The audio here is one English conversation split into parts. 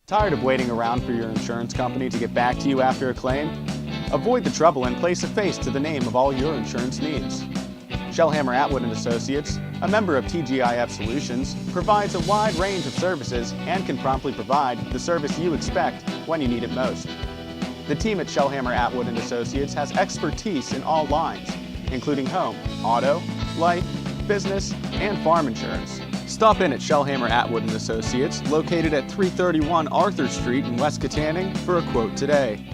Tired of waiting around for your insurance company to get back to you after a claim? Avoid the trouble and place a face to the name of all your insurance needs. Shellhammer Atwood & Associates, a member of TGIF Solutions, provides a wide range of services and can promptly provide the service you expect when you need it most. The team at Shellhammer Atwood & Associates has expertise in all lines, including home, auto, life, business, and farm insurance. Stop in at Shellhammer Atwood & Associates, located at 331 Arthur Street in West Katanning, for a quote today.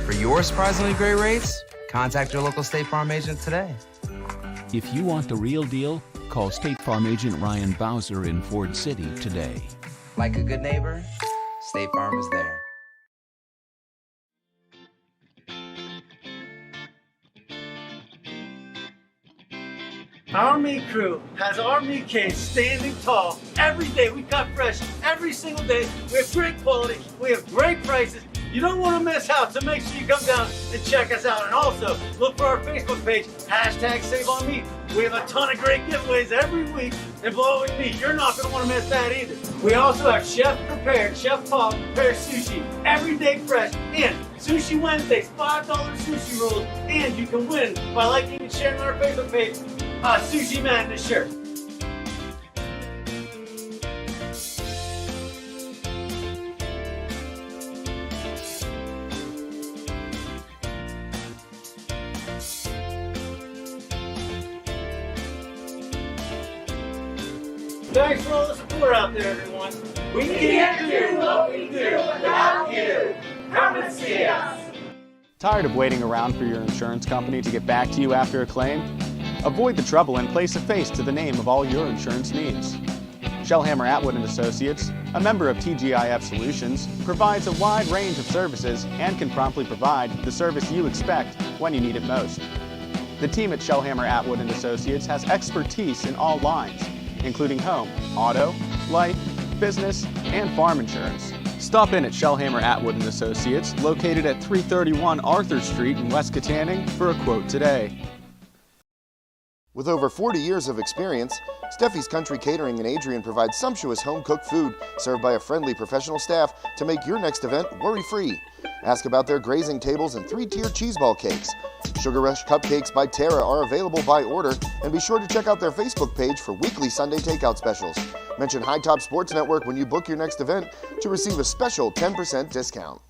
For your surprisingly great rates, contact your local State Farm agent today. If you want the real deal, call State Farm agent Ryan Bowser in Ford City today. Like a good neighbor, State Farm is there. Our meat crew has our meat cage standing tall every day. We cut fresh every single day. We have great quality, we have great prices, You don't want to miss out, so make sure you come down and check us out. And also, look for our Facebook page, #SaveOnMeat. We have a ton of great giveaways every week involving meat. You're not going to want to miss that either. We also have chef-prepared, chef-taught prepared sushi, everyday fresh, and Sushi Wednesdays, $5 sushi rolls, and you can win by liking and sharing on our Facebook page a Sushi Madness shirt. Thanks for all the support out there, everyone. We can't do what we do without you. Come and see us. Tired of waiting around for your insurance company to get back to you after a claim? Avoid the trouble and place a face to the name of all your insurance needs. Shellhammer Atwood & Associates, a member of TGIF Solutions, provides a wide range of services and can promptly provide the service you expect when you need it most. The team at Shellhammer Atwood & Associates has expertise in all lines, including home, auto, life, business, and farm insurance. Stop in at Shellhammer Atwood & Associates, located at 331 Arthur Street in West Katanning, for a quote today. With over 40 years of experience, Steffi's Country Catering in Adrian provides sumptuous home-cooked food served by a friendly professional staff to make your next event worry-free. Ask about their grazing tables and 3-tier cheese ball cakes. Sugar Rush Cupcakes by Tara are available by order, and be sure to check out their Facebook page for weekly Sunday takeout specials. Mention High Top Sports Network when you book your next event to receive a special 10% discount.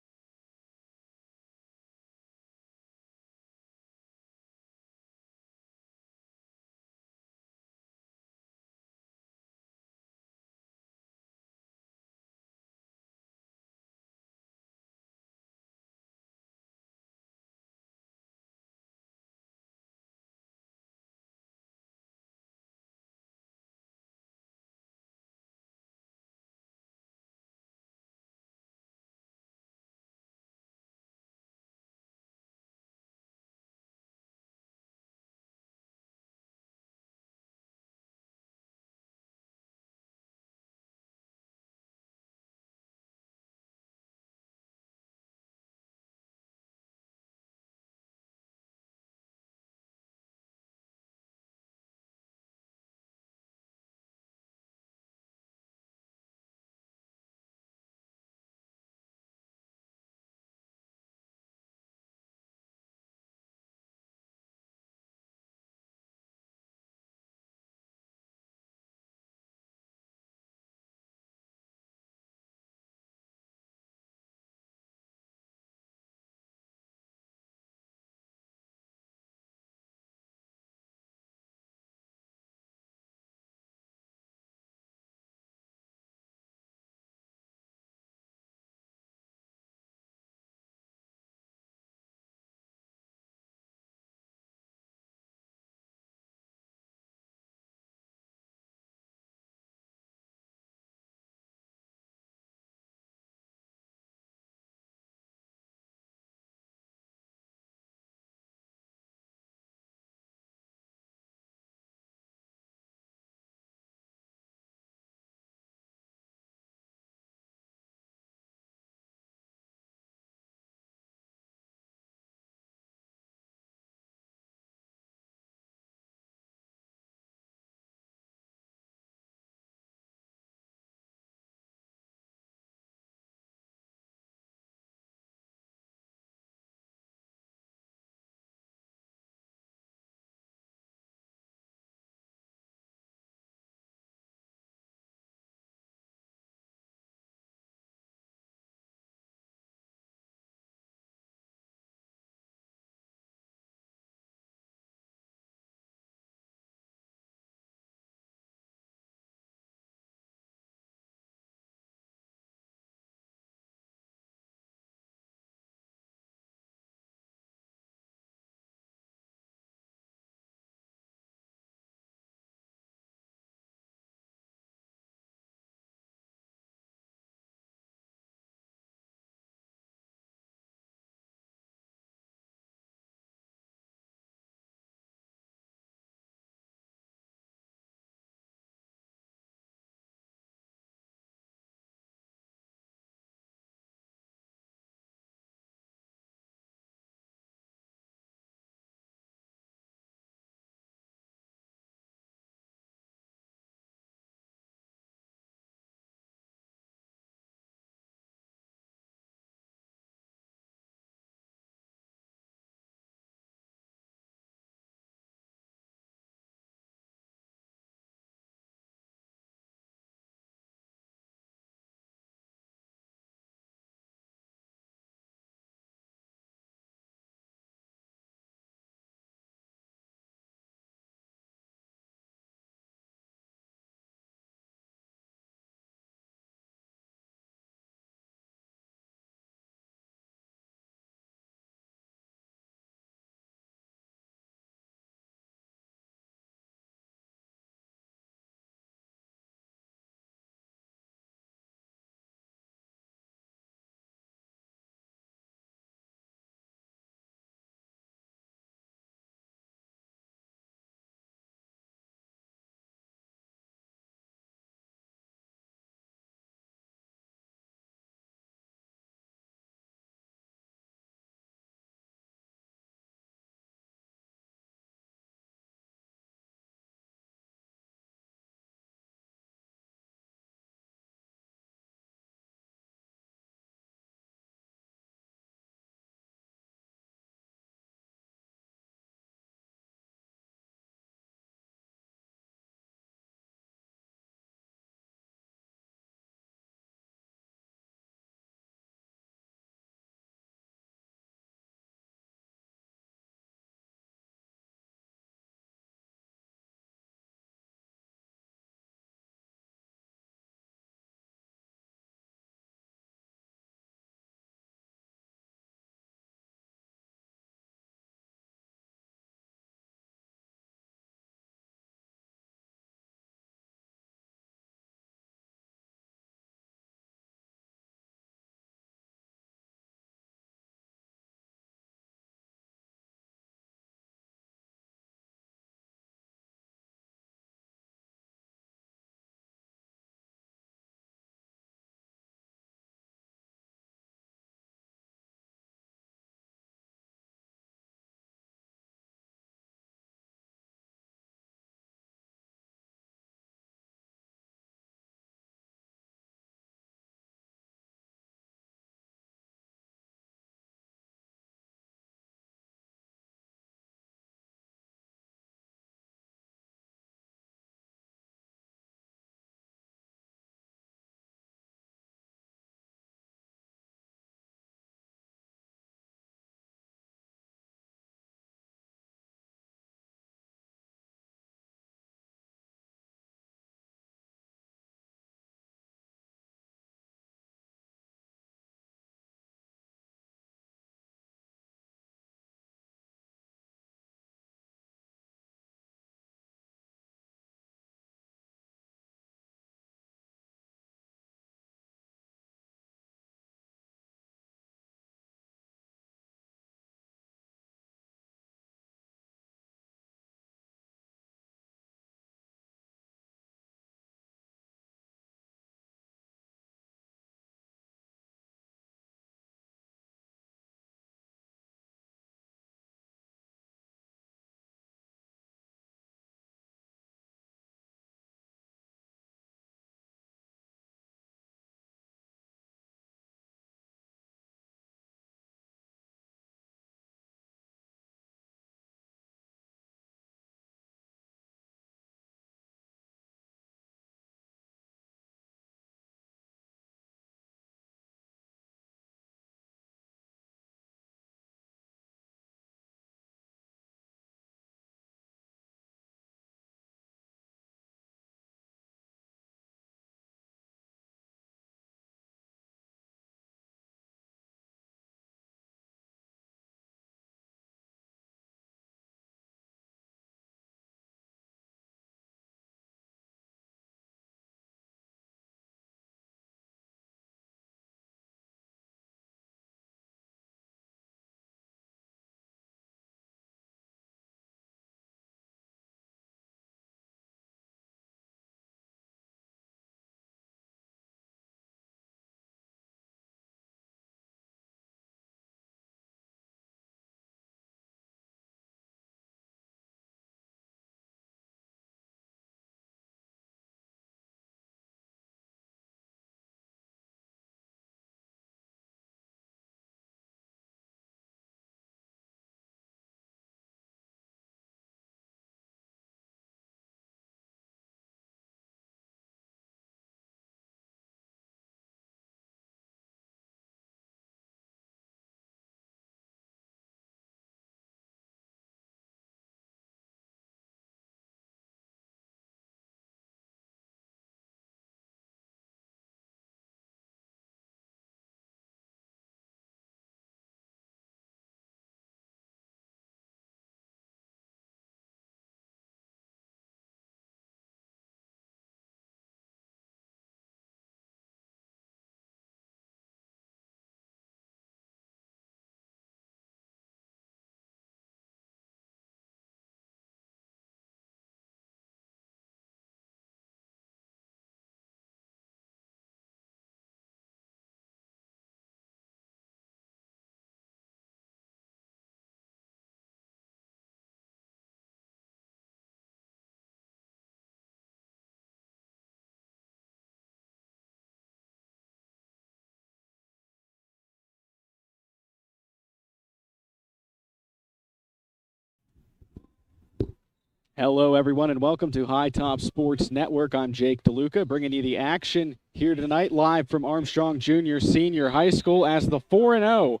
Hello, everyone, and welcome to High Top Sports Network. I'm Jake DeLuca, bringing you the action here tonight, live from Armstrong Junior Senior High School, as the 4-0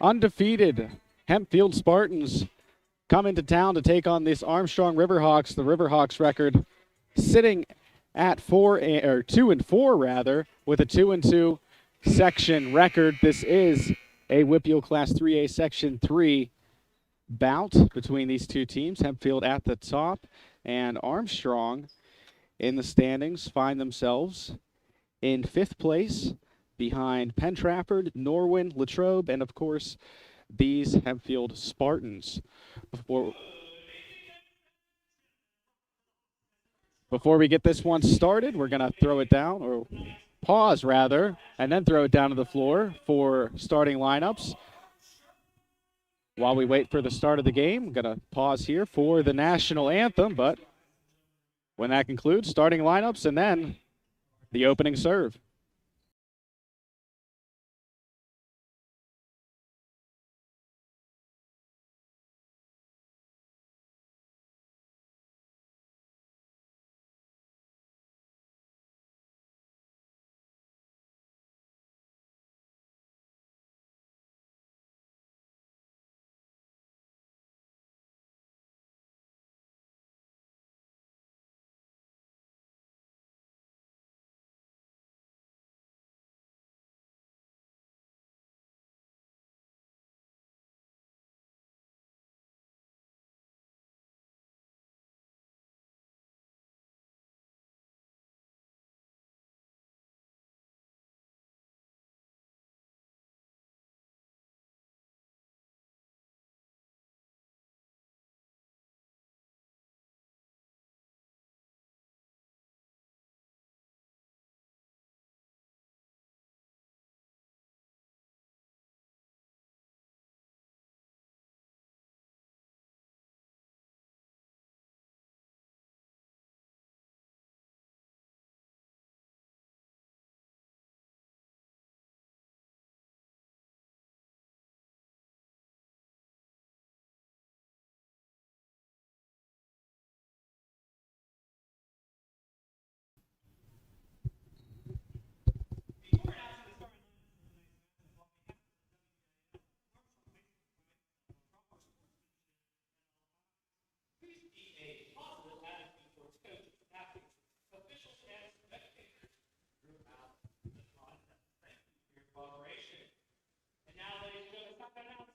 undefeated Hempfield Spartans come into town to take on this Armstrong Riverhawks. The Riverhawks record sitting at 2-4 rather, with a 2-2 section record. This is a WPIAL Class 3A Section 3 bout between these two teams. Hempfield at the top, and Armstrong in the standings find themselves in 5th place behind Penn Trafford, Norwin, Latrobe, and of course these Hempfield Spartans. Before we get this one started, we're going to throw it down, or pause rather, and then throw it down to the floor for starting lineups. While we wait for the start of the game, I'm going to pause here for the national anthem, but when that concludes, starting lineups and then the opening serve.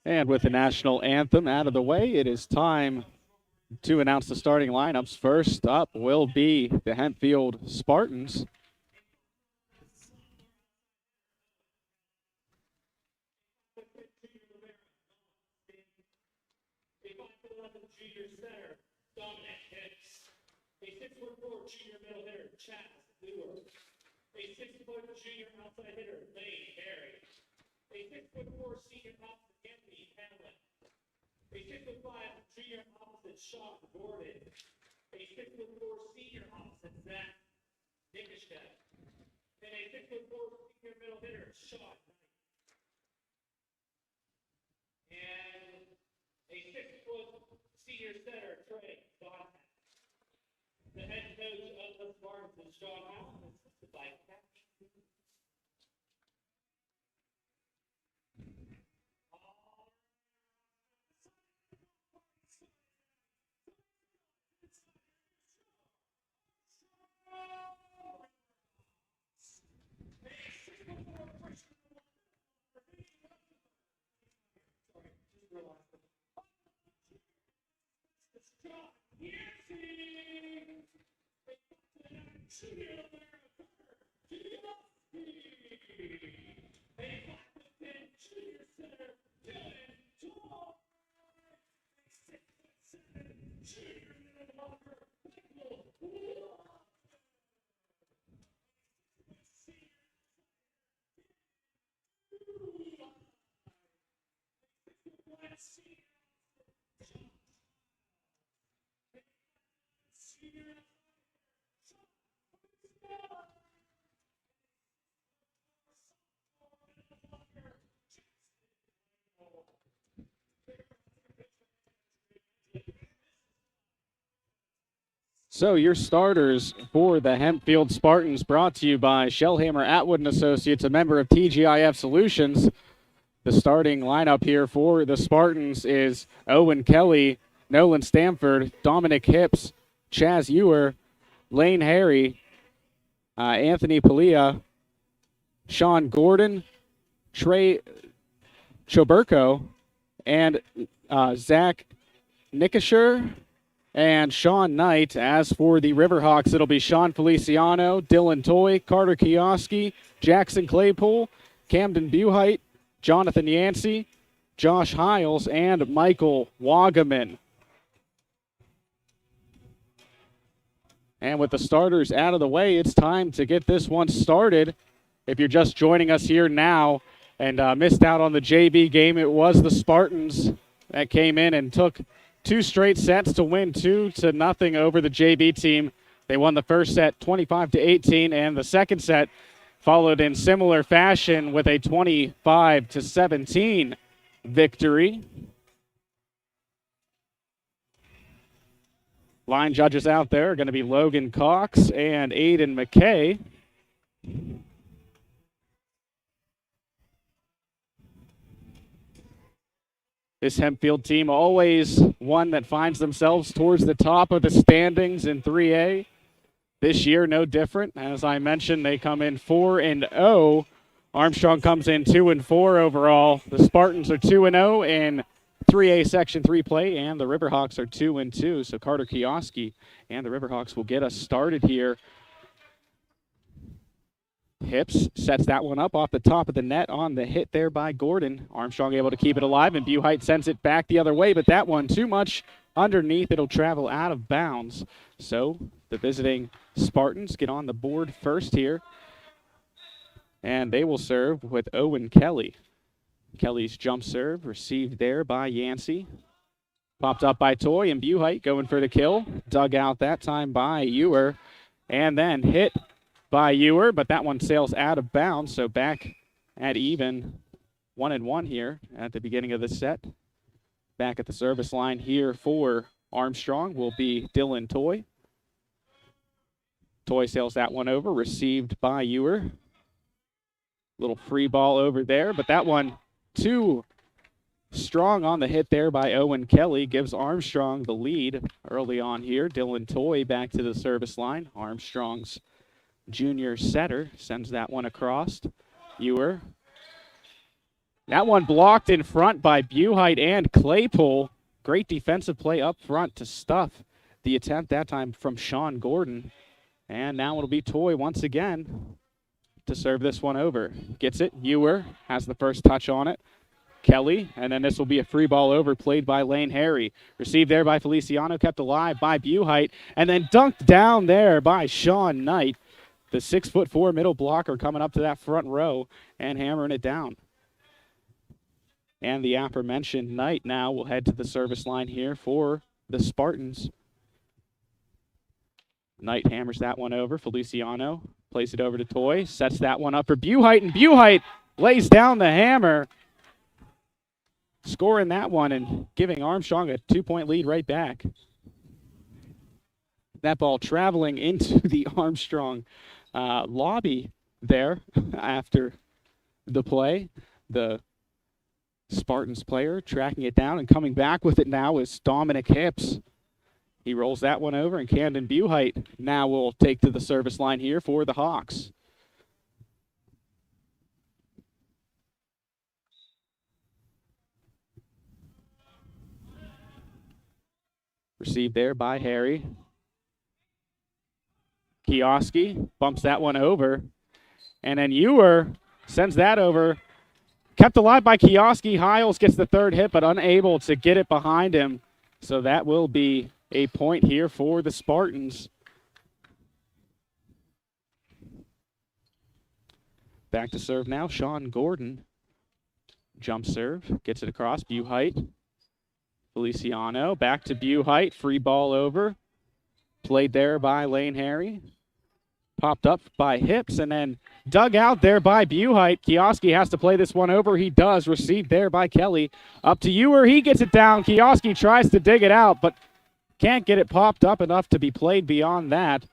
And with the national anthem out of the way, it is time to announce the starting lineups. First up will be the Hempfield Spartans. Junior middle hitter, Chaz Lewis. A 6-foot junior outside hitter, Lane Harry. A 6'4" senior opposite, Anthony Hamlin. A 6'5" junior opposite, Sean Gordon. A 6'4" senior opposite, Zach Nickerstead. And a 6'4" senior middle hitter, Sean Knight. And a 6-foot senior center, Trey Donhat. The head coach of the Spartans is Sean Allen, assisted by Captain. So your starters for the Hempfield Spartans, brought to you by Shellhammer Atwood and Associates, a member of TGIF Solutions. The starting lineup here for the Spartans is Owen Kelly, Nolan Stamford, Dominic Hips, Chaz Ewer, Lane Harry, Anthony Palia, Sean Gordon, Trey Choburko, and Zach Nickisher, and Sean Knight. As for the Riverhawks, it'll be Sean Feliciano, Dylan Toy, Carter Kioski, Jackson Claypool, Camden Buhite, Jonathan Yancey, Josh Hiles, and Michael Wagaman. And with the starters out of the way, it's time to get this one started. If you're just joining us here now and missed out on the JV game, it was the Spartans that came in and took 2 straight sets to win 2-0 over the JV team. They won the first set 25-18, and the second set followed in similar fashion with a 25-17 victory. Line judges out there are going to be Logan Cox and Aiden McKay. This Hempfield team, always one that finds themselves towards the top of the standings in 3A. This year, no different. As I mentioned, they come in 4-0. Armstrong comes in 2-4 overall. The Spartans are 2-0 in 3A Section 3 play, and the Riverhawks are 2-2. So Carter Kioski and the Riverhawks will get us started here. Hips sets that one up off the top of the net on the hit there by Gordon. Armstrong able to keep it alive, and Buhite sends it back the other way, but that one too much underneath. It'll travel out of bounds. So the visiting Spartans get on the board first here, and they will serve with Owen Kelly. Kelly's jump serve received there by Yancey. Popped up by Toy, and Buhite going for the kill. Dug out that time by Ewer, and then hit by Ewer, but that one sails out of bounds, so back at even 1-1 here at the beginning of the set. Back at the service line here for Armstrong will be Dylan Toy. Toy sails that one over, received by Ewer. Little free ball over there, but that one too strong on the hit there by Owen Kelly. Gives Armstrong the lead early on here. Dylan Toy back to the service line. Armstrong's junior setter sends that one across. Ewer. That one blocked in front by Buhite and Claypool. Great defensive play up front to stuff the attempt that time from Sean Gordon. And now it'll be Toy once again to serve this one over. Gets it. Ewer has the first touch on it. Kelly, and then this will be a free ball over played by Lane Harry. Received there by Feliciano, kept alive by Buhite, and then dunked down there by Sean Knight. The 6'4" middle blocker coming up to that front row and hammering it down. And the aforementioned Knight now will head to the service line here for the Spartans. Knight hammers that one over. Feliciano plays it over to Toy, sets that one up for Buhite, and Buhite lays down the hammer, scoring that one and giving Armstrong a 2-point lead right back. That ball traveling into the Armstrong lobby there after the play. The Spartans player tracking it down and coming back with it now is Dominic Hips. He rolls that one over, and Camden Buhite now will take to the service line here for the Hawks. Received there by Harry. Kioski bumps that one over, and then Ewer sends that over. Kept alive by Kioski. Hiles gets the third hit, but unable to get it behind him. So that will be a point here for the Spartans. Back to serve now, Sean Gordon. Jump serve, gets it across, Buhite. Feliciano, back to Buhite, free ball over. Played there by Lane Harry. Popped up by Hips and then dug out there by Buhite. Kioski has to play this one over. He does. Received there by Kelly. Up to Ewer. He gets it down. Kioski tries to dig it out, but can't get it popped up enough to be played beyond that.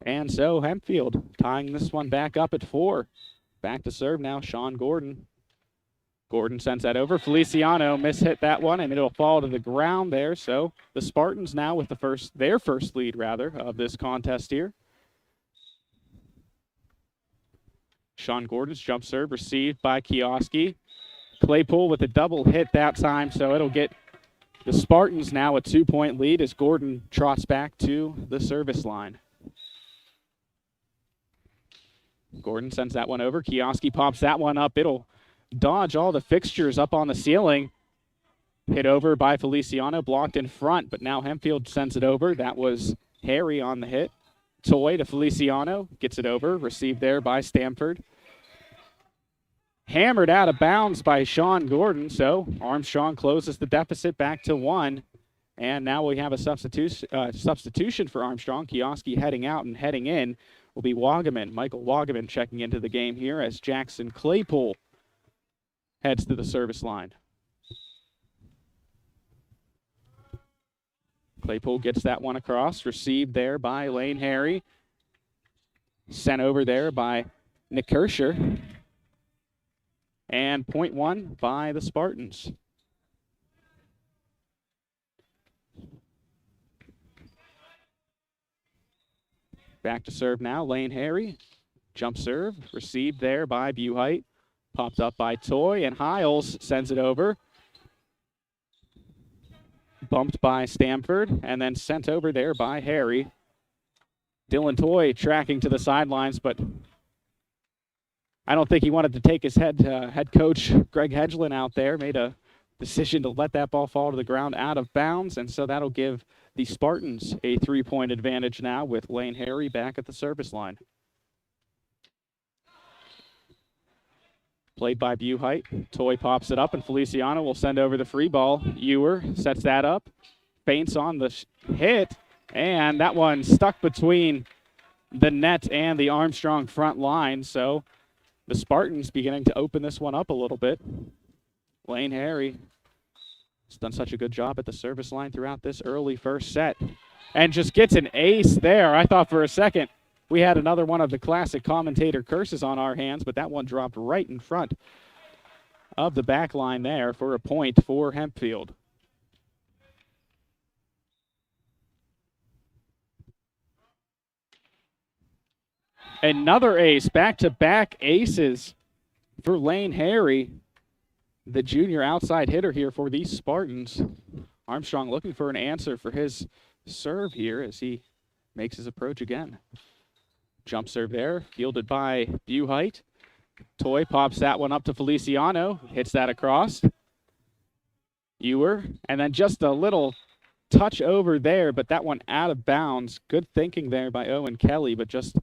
And so Hempfield tying this one back up at 4. Back to serve now, Sean Gordon. Gordon sends that over. Feliciano mishit that one, and it'll fall to the ground there. So the Spartans now with their first lead, of this contest here. Sean Gordon's jump serve received by Kioski. Claypool with a double hit that time, so it'll get the Spartans now a 2-point lead as Gordon trots back to the service line. Gordon sends that one over. Kioski pops that one up. It'll dodge all the fixtures up on the ceiling. Hit over by Feliciano, blocked in front, but now Hempfield sends it over. That was Harry on the hit. Toy to Feliciano, gets it over, received there by Stamford. Hammered out of bounds by Sean Gordon, so Armstrong closes the deficit back to 1. And now we have a substitution for Armstrong. Kioski heading out and heading in will be Wagaman. Michael Wagaman checking into the game here as Jackson Claypool heads to the service line. Claypool gets that one across, received there by Lane Harry. Sent over there by Nick Kirscher. And point 1 by the Spartans. Back to serve now, Lane Harry. Jump serve, received there by Buhite. Popped up by Toy, and Hiles sends it over. Bumped by Stamford, and then sent over there by Harry. Dylan Toy tracking to the sidelines, but I don't think he wanted to take his head coach, Greg Hedgelin, out there. Made a decision to let that ball fall to the ground out of bounds, and so that'll give the Spartans a 3-point advantage now with Lane Harry back at the service line. Played by Buhite. Toy pops it up, and Feliciano will send over the free ball. Ewer sets that up, feints on the hit, and that one stuck between the net and the Armstrong front line, so the Spartans beginning to open this one up a little bit. Lane Harry has done such a good job at the service line throughout this early first set, and just gets an ace there. I thought for a second we had another one of the classic commentator curses on our hands, but that one dropped right in front of the back line there for a point for Hempfield. Another ace, back-to-back aces for Lane Harry, the junior outside hitter here for these Spartans. Armstrong looking for an answer for his serve here as he makes his approach again. Jump serve there, fielded by Buhite. Toy pops that one up to Feliciano, hits that across. Ewer, and then just a little touch over there, but that one out of bounds. Good thinking there by Owen Kelly, but just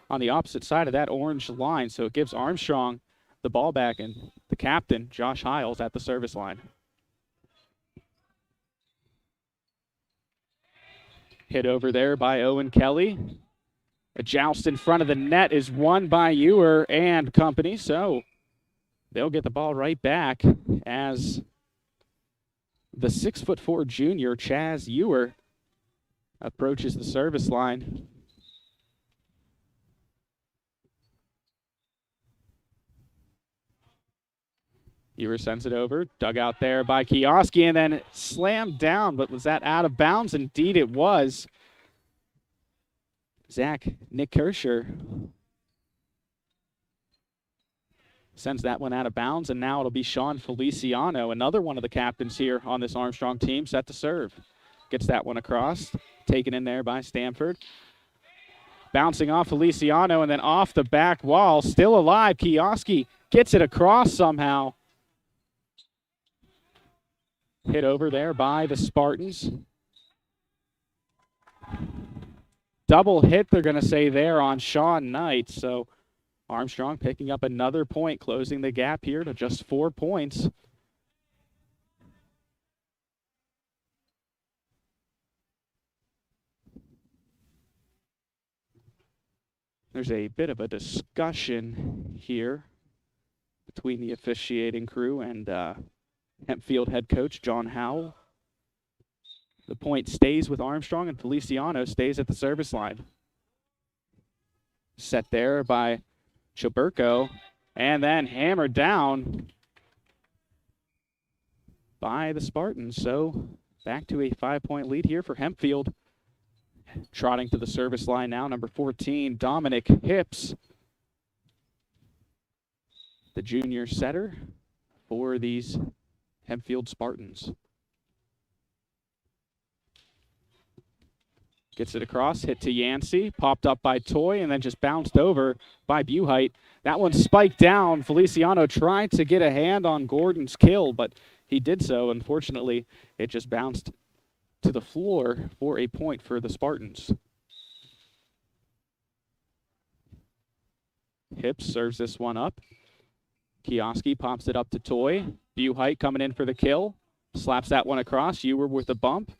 on the opposite side of that orange line, so it gives Armstrong the ball back and the captain, Josh Hiles, at the service line. Hit over there by Owen Kelly. A joust in front of the net is won by Ewer and company, so they'll get the ball right back as the 6'4" junior, Chaz Ewer, approaches the service line. Ewer sends it over, dug out there by Kioski, and then slammed down, but was that out of bounds? Indeed it was. Nick Kirscher sends that one out of bounds, and now it'll be Sean Feliciano, another one of the captains here on this Armstrong team, set to serve. Gets that one across, taken in there by Stamford. Bouncing off Feliciano, and then off the back wall, still alive. Kioski gets it across somehow. Hit over there by the Spartans. Double hit, they're going to say there on Sean Knight. So Armstrong picking up another point, closing the gap here to just 4 points. There's a bit of a discussion here between the officiating crew and Hempfield head coach John Howell. The point stays with Armstrong, and Feliciano stays at the service line. Set there by Choburko, and then hammered down by the Spartans. So back to a 5-point lead here for Hempfield. Trotting to the service line now, number 14, Dominic Hips, the junior setter for these Hempfield Spartans. Gets it across, hit to Yancey, popped up by Toy, and then just bounced over by Buhite. That one spiked down. Feliciano tried to get a hand on Gordon's kill, but he did so. Unfortunately, it just bounced to the floor for a point for the Spartans. Hips serves this one up. Kioski pops it up to Toy. Buhite coming in for the kill. Slaps that one across. Ewer with a bump.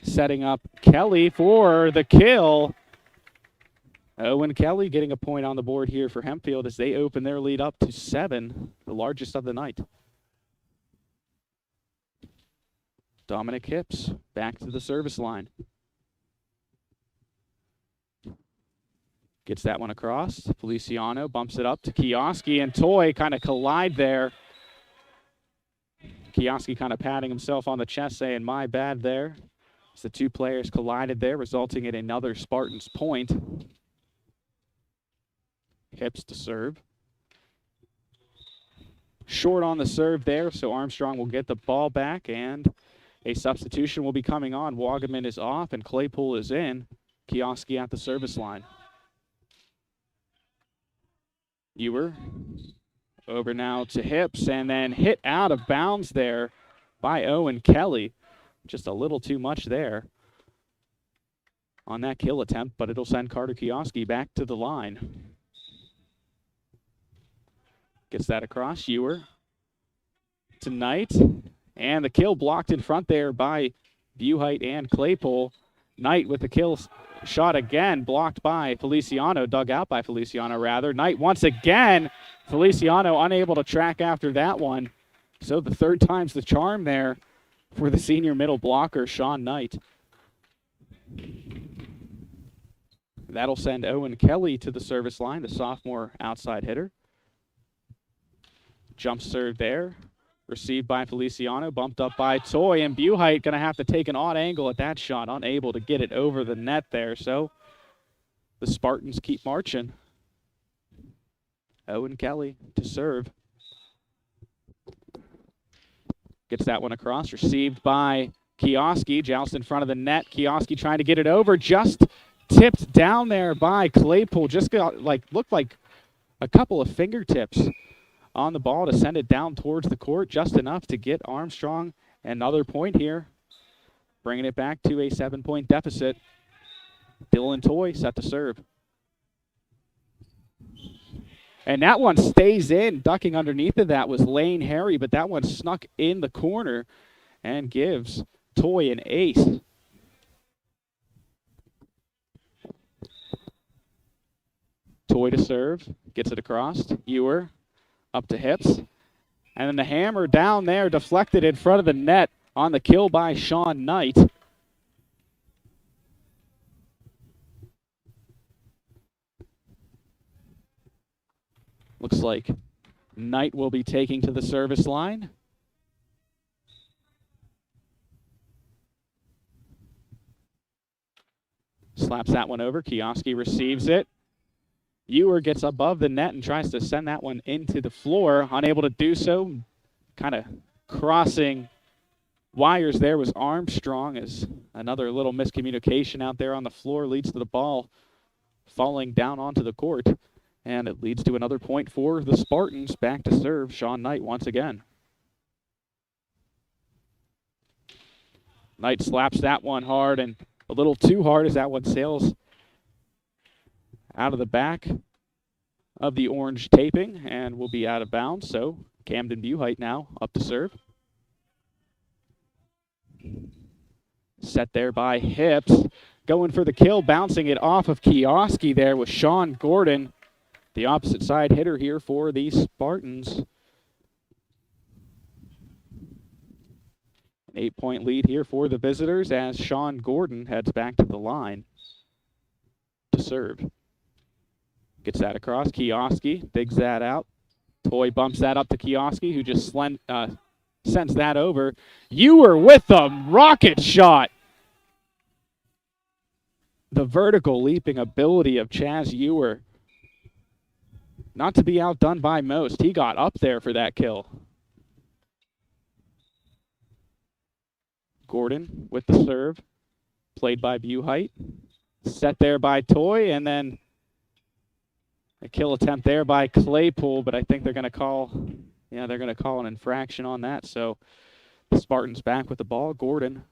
Setting up Kelly for the kill. Owen Kelly getting a point on the board here for Hempfield as they open their lead up to 7, the largest of the night. Dominic Hips back to the service line. Gets that one across. Feliciano bumps it up to Kioski, and Toy kind of collide there. Kioski kind of patting himself on the chest saying, my bad there. As the two players collided there, resulting in another Spartans point. Hips to serve. Short on the serve there, so Armstrong will get the ball back, and a substitution will be coming on. Wagaman is off, and Claypool is in. Kioski at the service line. Ewer over now to Hips, and then hit out of bounds there by Owen Kelly. Just a little too much there on that kill attempt, but it'll send Carter Kioski back to the line. Gets that across. Ewer to Knight, and the kill blocked in front there by Buhite and Claypool. Knight with the kill shot again, blocked by Feliciano, dug out by Feliciano rather. Knight once again, Feliciano unable to track after that one. So the third time's the charm there for the senior middle blocker, Sean Knight. That'll send Owen Kelly to the service line, the sophomore outside hitter. Jump serve there. Received by Feliciano, bumped up by Toy, and Buhite going to have to take an odd angle at that shot, unable to get it over the net there. So the Spartans keep marching. Owen Kelly to serve. Gets that one across, received by Kioski, joust in front of the net. Kioski trying to get it over, just tipped down there by Claypool. Just got looked like a couple of fingertips on the ball to send it down towards the court, just enough to get Armstrong another point here, bringing it back to a 7-point deficit. Dylan Toy set to serve. And that one stays in. Ducking underneath of that was Lane Harry, but that one snuck in the corner and gives Toy an ace. Toy to serve, gets it across. Ewer up to Hips. And then the hammer down there, deflected in front of the net on the kill by Sean Knight. Looks like Knight will be taking to the service line. Slaps that one over. Kioski receives it. Ewer gets above the net and tries to send that one into the floor. Unable to do so. Kind of crossing wires there was Armstrong, as another little miscommunication out there on the floor leads to the ball falling down onto the court. And it leads to another point for the Spartans. Back to serve Sean Knight once again. Knight slaps that one hard, and a little too hard as that one sails out of the back of the orange taping and will be out of bounds. So Camden Buhite now up to serve. Set there by Hips. Going for the kill, bouncing it off of Kioski there with Sean Gordon, the opposite side hitter here for the Spartans. An 8-point lead here for the visitors as Sean Gordon heads back to the line to serve. Gets that across. Kioski digs that out. Toy bumps that up to Kioski, who just sends that over. Ewer with a rocket shot. The vertical leaping ability of Chaz Ewer. Not to be outdone by most. He got up there for that kill. Gordon with the serve. Played by Buhite. Set there by Toy, and then a kill attempt there by Claypool, but I think they're going to call an infraction on that. So the Spartans back with the ball. Gordon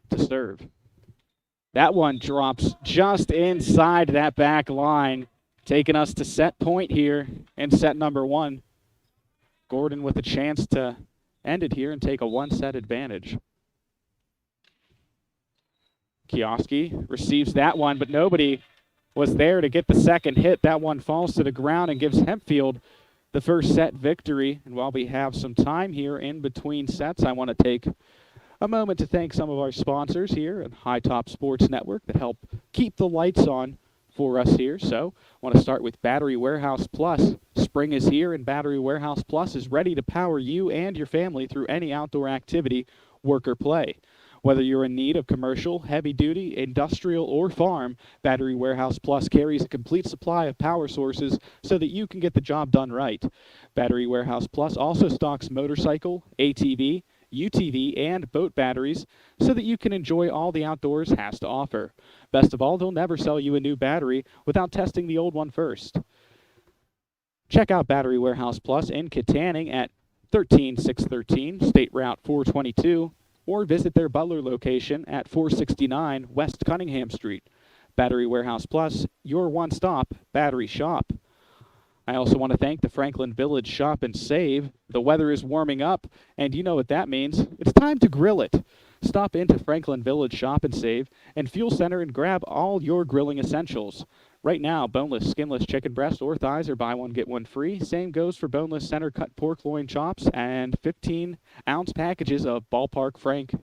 to serve. That one drops just inside that back line, taking us to set point here in set number 1. Gordon with a chance to end it here and take a 1-set advantage. Kioski receives that one, but nobody was there to get the second hit. That one falls to the ground and gives Hempfield the first set victory. And while we have some time here in between sets, I want to take a moment to thank some of our sponsors here at High Top Sports Network that help keep the lights on for us here. So I want to start with Battery Warehouse Plus. Spring is here, and Battery Warehouse Plus is ready to power you and your family through any outdoor activity, work, or play. Whether you're in need of commercial, heavy-duty, industrial, or farm, Battery Warehouse Plus carries a complete supply of power sources so that you can get the job done right. Battery Warehouse Plus also stocks motorcycle, ATV, UTV, and boat batteries so that you can enjoy all the outdoors has to offer. Best of all, they'll never sell you a new battery without testing the old one first. Check out Battery Warehouse Plus in Kittanning at 13613 State Route 422, or visit their Butler location at 469 West Cunningham Street. Battery Warehouse Plus, your one-stop battery shop. I also want to thank the Franklin Village Shop and Save. The weather is warming up, and you know what that means. It's time to grill it. Stop into Franklin Village Shop and Save and Fuel Center and grab all your grilling essentials. Right now, boneless, skinless chicken breast or thighs are buy one, get one free. Same goes for boneless center-cut pork loin chops and 15-ounce packages of Ballpark Franks.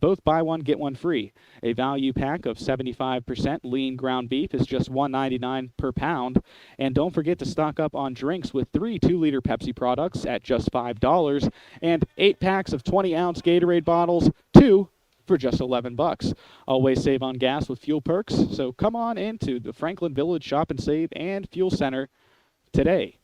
Both buy one, get one free. A value pack of 75% lean ground beef is just $1.99 per pound. And don't forget to stock up on drinks with 3 2-liter Pepsi products at just $5 and 8 packs of 20-ounce Gatorade bottles, 2 for just $11. Always save on gas with fuel perks, so come on into the Franklin Village Shop and Save and Fuel Center today.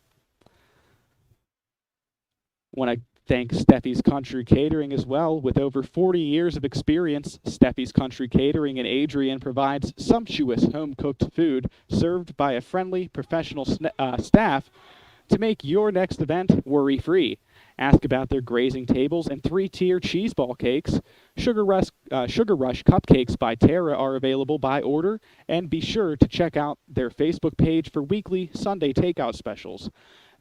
Want to thank Steffi's Country Catering as well. With over 40 years of experience, Steffi's Country Catering in Adrian provides sumptuous home-cooked food served by a friendly professional staff to make your next event worry-free. Ask about their grazing tables and 3-tier cheese ball cakes. Sugar Rush cupcakes by Tara are available by order, and be sure to check out their Facebook page for weekly Sunday takeout specials.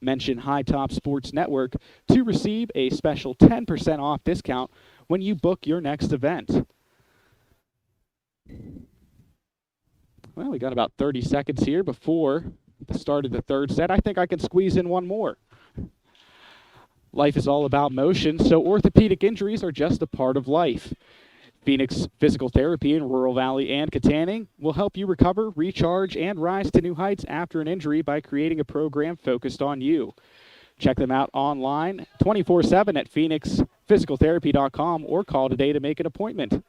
Mention High Top Sports Network to receive a special 10% off discount when you book your next event. Well, we got about 30 seconds here before the start of the third set. I think I can squeeze in one more. Life is all about motion, so orthopedic injuries are just a part of life. Phoenix Physical Therapy in Rural Valley and Kittanning will help you recover, recharge, and rise to new heights after an injury by creating a program focused on you. Check them out online 24/7 at phoenixphysicaltherapy.com or call today to make an appointment.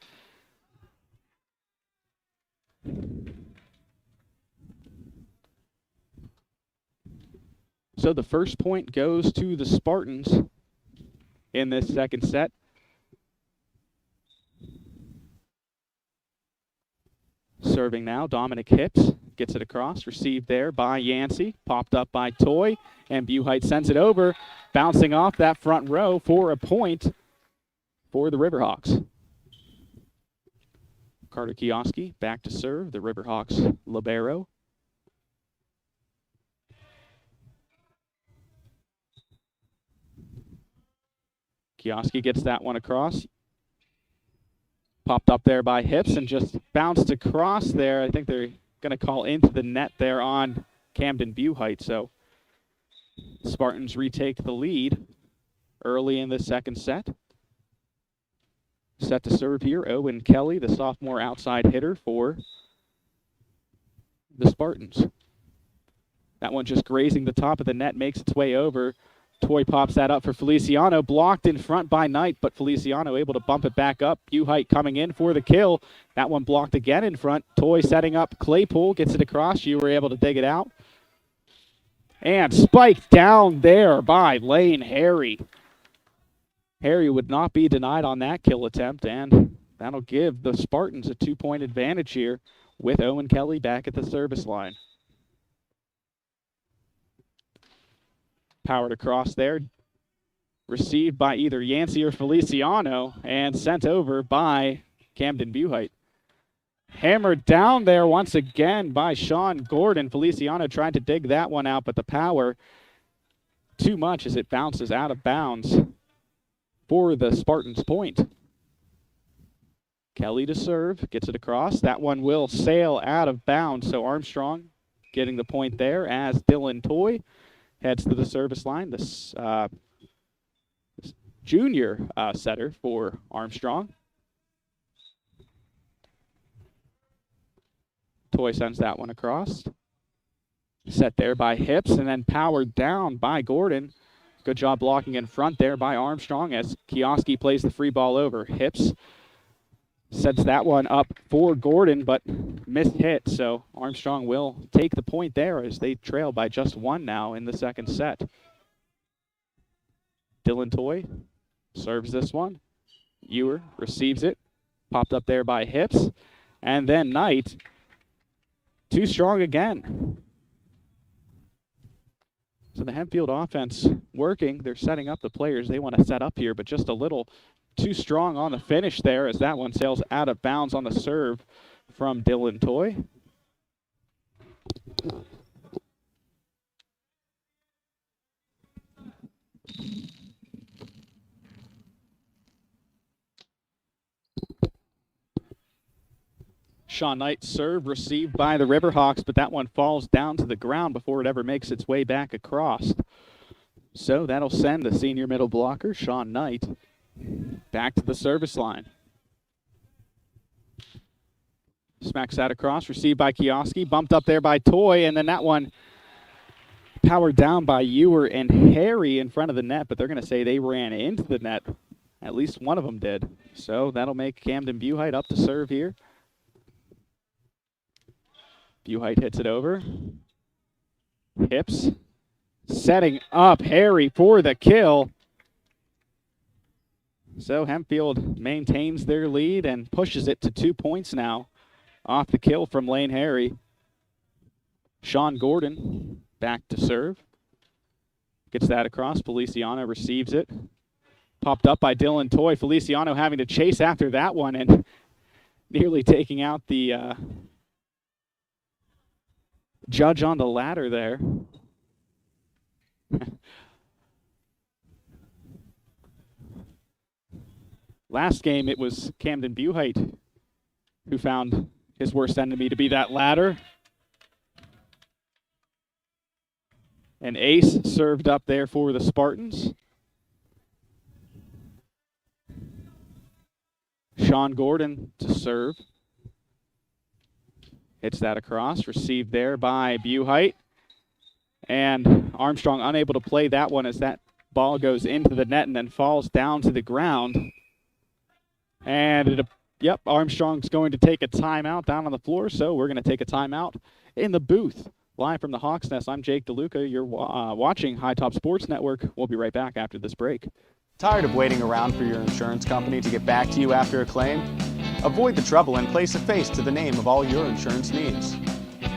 So the first point goes to the Spartans in this second set. Serving now, Dominic Hips gets it across, received there by Yancey, popped up by Toy, and Buhite sends it over, bouncing off that front row for a point for the Riverhawks. Carter Kioski back to serve, the Riverhawks libero. Kioski gets that one across. Popped up there by Hips and just bounced across there. I think they're going to call into the net there on Camden Buhite. So Spartans retake the lead early in the second set. Set to serve here, Owen Kelly, the sophomore outside hitter for the Spartans. That one just grazing the top of the net, makes its way over. Toy pops that up for Feliciano, blocked in front by Knight, but Feliciano able to bump it back up. Buhite coming in for the kill. That one blocked again in front. Toy setting up Claypool, gets it across. You were able to dig it out. And spiked down there by Lane Harry. Harry would not be denied on that kill attempt, and that'll give the Spartans a 2-point advantage here with Owen Kelly back at the service line. Powered across there, received by either Yancey or Feliciano, and sent over by Camden Buhite. Hammered down there once again by Sean Gordon. Feliciano tried to dig that one out, but the power too much as it bounces out of bounds for the Spartans' point. Kelly to serve, gets it across. That one will sail out of bounds, so Armstrong getting the point there as Dylan Toy heads to the service line. This junior setter for Armstrong. Toy sends that one across. Set there by Hips and then powered down by Gordon. Good job blocking in front there by Armstrong as Kioski plays the free ball over. Hips sets that one up for Gordon, but missed hit, so Armstrong will take the point there as they trail by just one now in the second set. Dylan Toy serves this one. Ewer receives it. Popped up there by Hips. And then Knight, too strong again. So the Hempfield offense working. They're setting up the players they want to set up here, but just a little too strong on the finish there as that one sails out of bounds on the serve from Dylan Toy. Sean Knight serve received by the Riverhawks, but that one falls down to the ground before it ever makes its way back across. So that'll send the senior middle blocker, Sean Knight, back to the service line. Smacks that across, received by Kioski, bumped up there by Toy, and then that one powered down by Ewer and Harry in front of the net, but they're going to say they ran into the net. At least one of them did. So that'll make Camden Buhite up to serve here. Buhite hits it over. Hips setting up Harry for the kill. So Hempfield maintains their lead and pushes it to 2 points now off the kill from Lane Harry. Sean Gordon back to serve. Gets that across. Feliciano receives it. Popped up by Dylan Toy. Feliciano having to chase after that one and nearly taking out the judge on the ladder there. Last game, it was Camden Buhite who found his worst enemy to be that ladder. An ace served up there for the Spartans. Sean Gordon to serve. Hits that across, received there by Buhite. And Armstrong unable to play that one as that ball goes into the net and then falls down to the ground. And Armstrong's going to take a timeout down on the floor, so we're going to take a timeout in the booth. Live from the Hawks Nest, I'm Jake DeLuca. You're watching High Top Sports Network. We'll be right back after this break. Tired of waiting around for your insurance company to get back to you after a claim? Avoid the trouble and place a face to the name of all your insurance needs.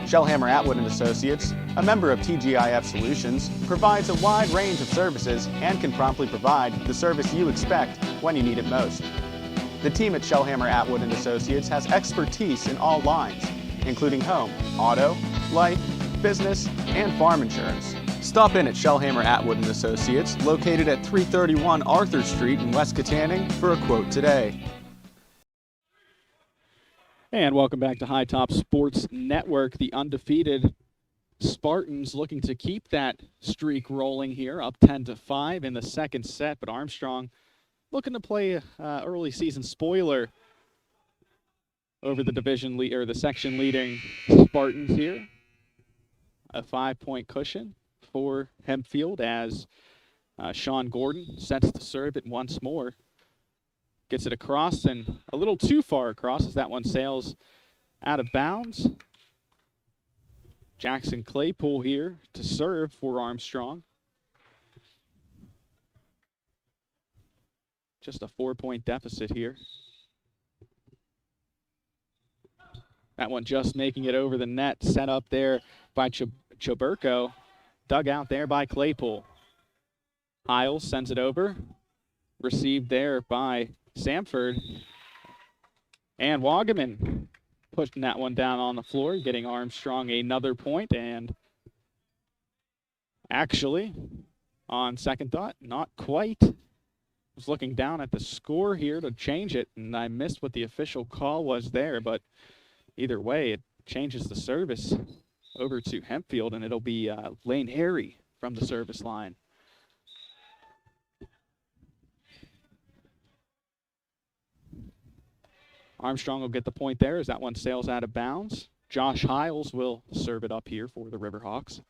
Shellhammer Atwood & Associates, a member of TGIF Solutions, provides a wide range of services and can promptly provide the service you expect when you need it most. The team at Shellhammer Atwood & Associates has expertise in all lines, including home, auto, life, business, and farm insurance. Stop in at Shellhammer Atwood & Associates, located at 331 Arthur Street in West Katanning, for a quote today. And welcome back to High Top Sports Network. The undefeated Spartans looking to keep that streak rolling here, up 10-5 in the second set, but Armstrong looking to play early season spoiler over the division lead or the section leading Spartans here. A 5-point cushion for Hempfield as Sean Gordon sets to serve it once more. Gets it across and a little too far across as that one sails out of bounds. Jackson Claypool here to serve for Armstrong. Just a 4-point deficit here. That one just making it over the net, set up there by Choburko, dug out there by Claypool. Hiles sends it over, received there by Samford. And Wagaman pushing that one down on the floor, getting Armstrong another point, and actually, on second thought, not quite. Was looking down at the score here to change it, and I missed what the official call was there, but either way, it changes the service over to Hempfield, and it'll be Lane Harry from the service line. Armstrong will get the point there as that one sails out of bounds. Josh Hiles will serve it up here for the Riverhawks.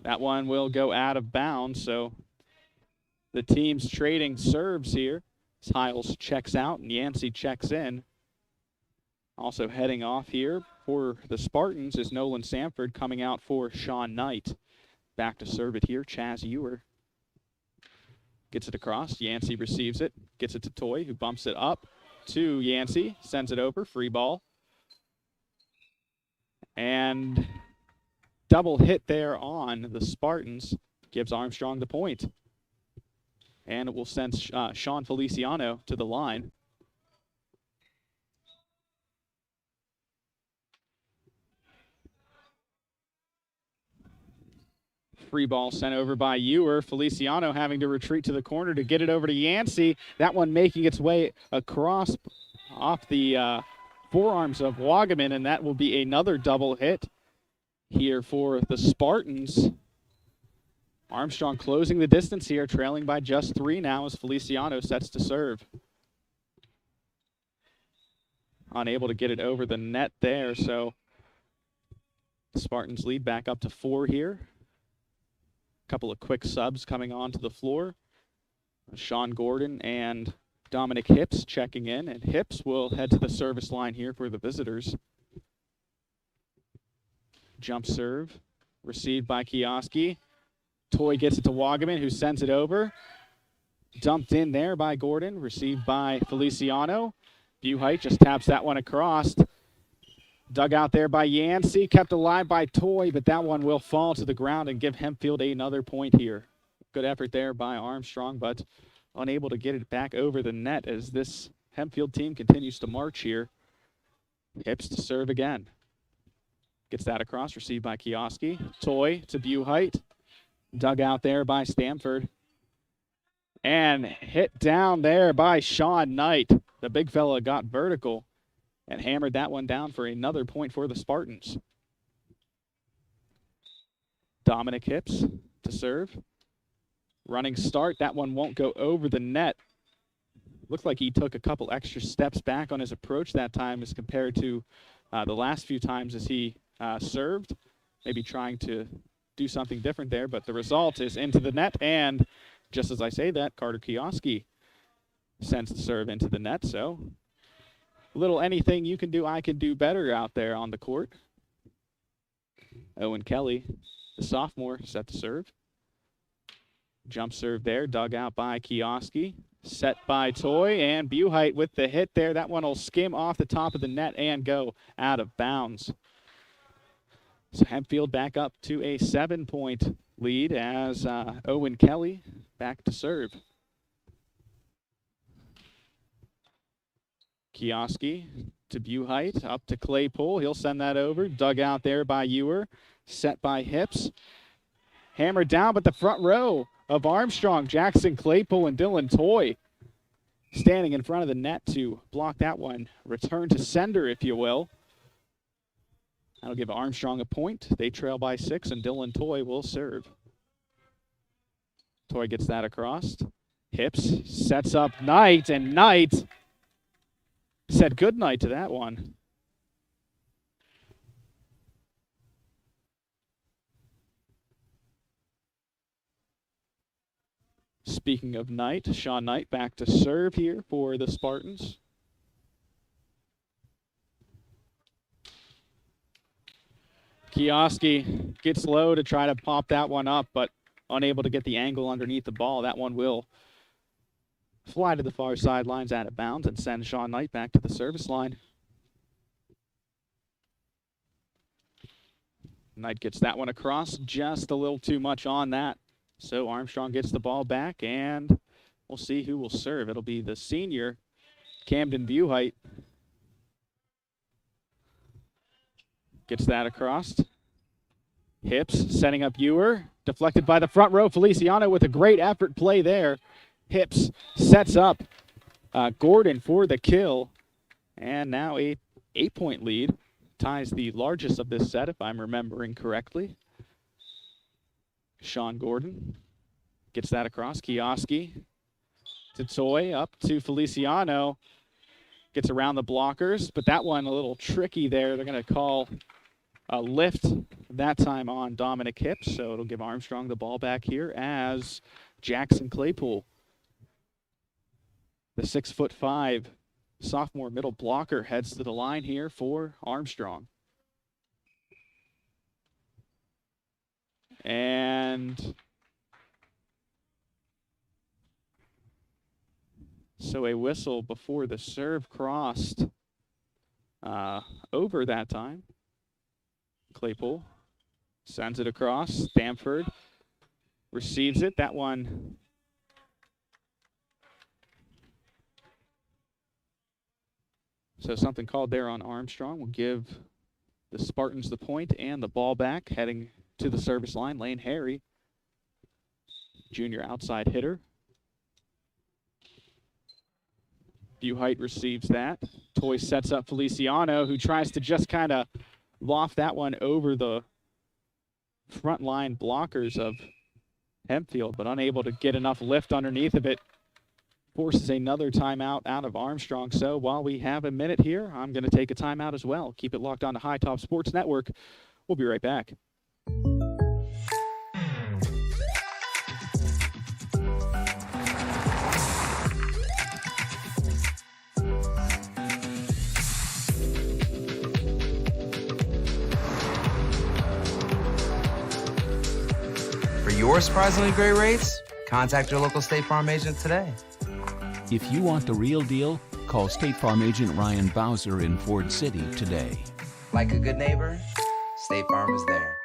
That one will go out of bounds, so the team's trading serves here. As Hiles checks out and Yancey checks in. Also heading off here for the Spartans is Nolan Samford coming out for Sean Knight. Back to serve it here, Chaz Ewer. Gets it across, Yancey receives it, gets it to Toy, who bumps it up to Yancey, sends it over, free ball. And double hit there on the Spartans, gives Armstrong the point. And it will send Sean Feliciano to the line. Free ball sent over by Ewer. Feliciano having to retreat to the corner to get it over to Yancey. That one making its way across off the forearms of Wagaman, and that will be another double hit here for the Spartans. Armstrong closing the distance here, trailing by just 3 now as Feliciano sets to serve. Unable to get it over the net there, so the Spartans lead back up to 4 here. Couple of quick subs coming onto the floor. Sean Gordon and Dominic Hips checking in, and Hips will head to the service line here for the visitors. Jump serve, received by Kioski. Toy gets it to Wagaman, who sends it over. Dumped in there by Gordon, received by Feliciano. Buhite just taps that one across. Dug out there by Yancey, kept alive by Toy, but that one will fall to the ground and give Hempfield another point here. Good effort there by Armstrong, but unable to get it back over the net as this Hempfield team continues to march here. Hips to serve again. Gets that across, received by Kioski. Toy to Buhite. Dug out there by Stamford. And hit down there by Sean Knight. The big fella got vertical and hammered that one down for another point for the Spartans. Dominic Hips to serve. Running start, that one won't go over the net. Looked like he took a couple extra steps back on his approach that time as compared to the last few times as he served. Maybe trying to do something different there, but the result is into the net, and just as I say that, Carter Kioski sends the serve into the net, so little anything you can do, I can do better out there on the court. Owen Kelly, the sophomore, set to serve. Jump serve there, dug out by Kioski. Set by Toy, and Buhite with the hit there. That one will skim off the top of the net and go out of bounds. So Hempfield back up to a 7-point lead as Owen Kelly back to serve. Kioski to Buhite, up to Claypool. He'll send that over. Dug out there by Ewer. Set by Hips. Hammered down, but the front row of Armstrong, Jackson Claypool, and Dylan Toy standing in front of the net to block that one. Return to sender, if you will. That'll give Armstrong a point. They trail by 6, and Dylan Toy will serve. Toy gets that across. Hips, sets up Knight, and Knight said good night to that one. Speaking of Knight, Sean Knight back to serve here for the Spartans. Kioski gets low to try to pop that one up, but unable to get the angle underneath the ball. That one will fly to the far sidelines out of bounds and send Sean Knight back to the service line. Knight gets that one across, just a little too much on that. So Armstrong gets the ball back, and we'll see who will serve. It'll be the senior, Camden Buhite. Gets that across. Hips setting up Ewer. Deflected by the front row. Feliciano with a great effort play there. Hips sets up Gordon for the kill. And now a 8-point lead. Ties the largest of this set, if I'm remembering correctly. Sean Gordon gets that across. Kioski to Toy, up to Feliciano. Gets around the blockers, but that one a little tricky there. They're going to call a lift that time on Dominic Hips, so it'll give Armstrong the ball back here as Jackson Claypool, the 6'5" sophomore middle blocker, heads to the line here for Armstrong. And so a whistle before the serve crossed over that time. Claypool sends it across. Stamford receives it. That one so something called there on Armstrong will give the Spartans the point and the ball back. Heading to the service line, Lane Harry, junior outside hitter. Buhite receives that. Toy sets up Feliciano, who tries to just kind of loft that one over the front line blockers of Hempfield, but unable to get enough lift underneath of it. Forces another timeout out of Armstrong. So while we have a minute here, I'm going to take a timeout as well. Keep it locked on to High Top Sports Network. We'll be right back. For your surprisingly great rates, contact your local State Farm agent today. If you want the real deal, call State Farm agent Ryan Bowser in Ford City today. Like a good neighbor, State Farm is there.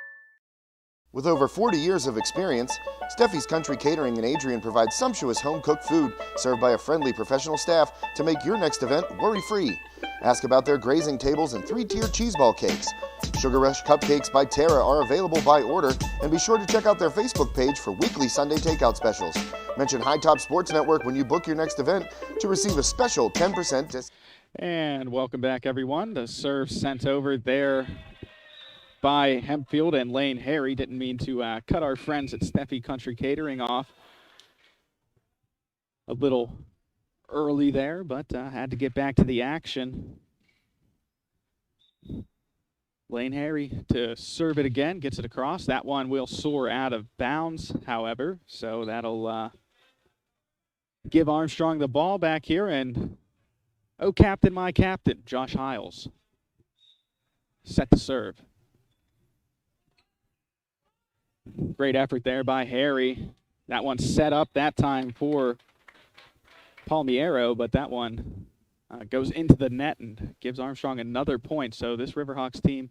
With over 40 years of experience, Steffi's Country Catering in Adrian provides sumptuous home-cooked food served by a friendly professional staff to make your next event worry-free. Ask about their grazing tables and 3-tier cheese ball cakes. Sugar Rush Cupcakes by Tara are available by order, and be sure to check out their Facebook page for weekly Sunday takeout specials. Mention High Top Sports Network when you book your next event to receive a special 10% discount. And welcome back, everyone. The serve sent over there by Hempfield and Lane Harry. Didn't mean to cut our friends at Steffi Country Catering off a little early there, but had to get back to the action. Lane Harry to serve it again, gets it across. That one will soar out of bounds, however, so that'll give Armstrong the ball back here. And oh, captain, my captain, Josh Hiles, set to serve. Great effort there by Harry. That one set up that time for Palmiero, but that one goes into the net and gives Armstrong another point. So this Riverhawks team,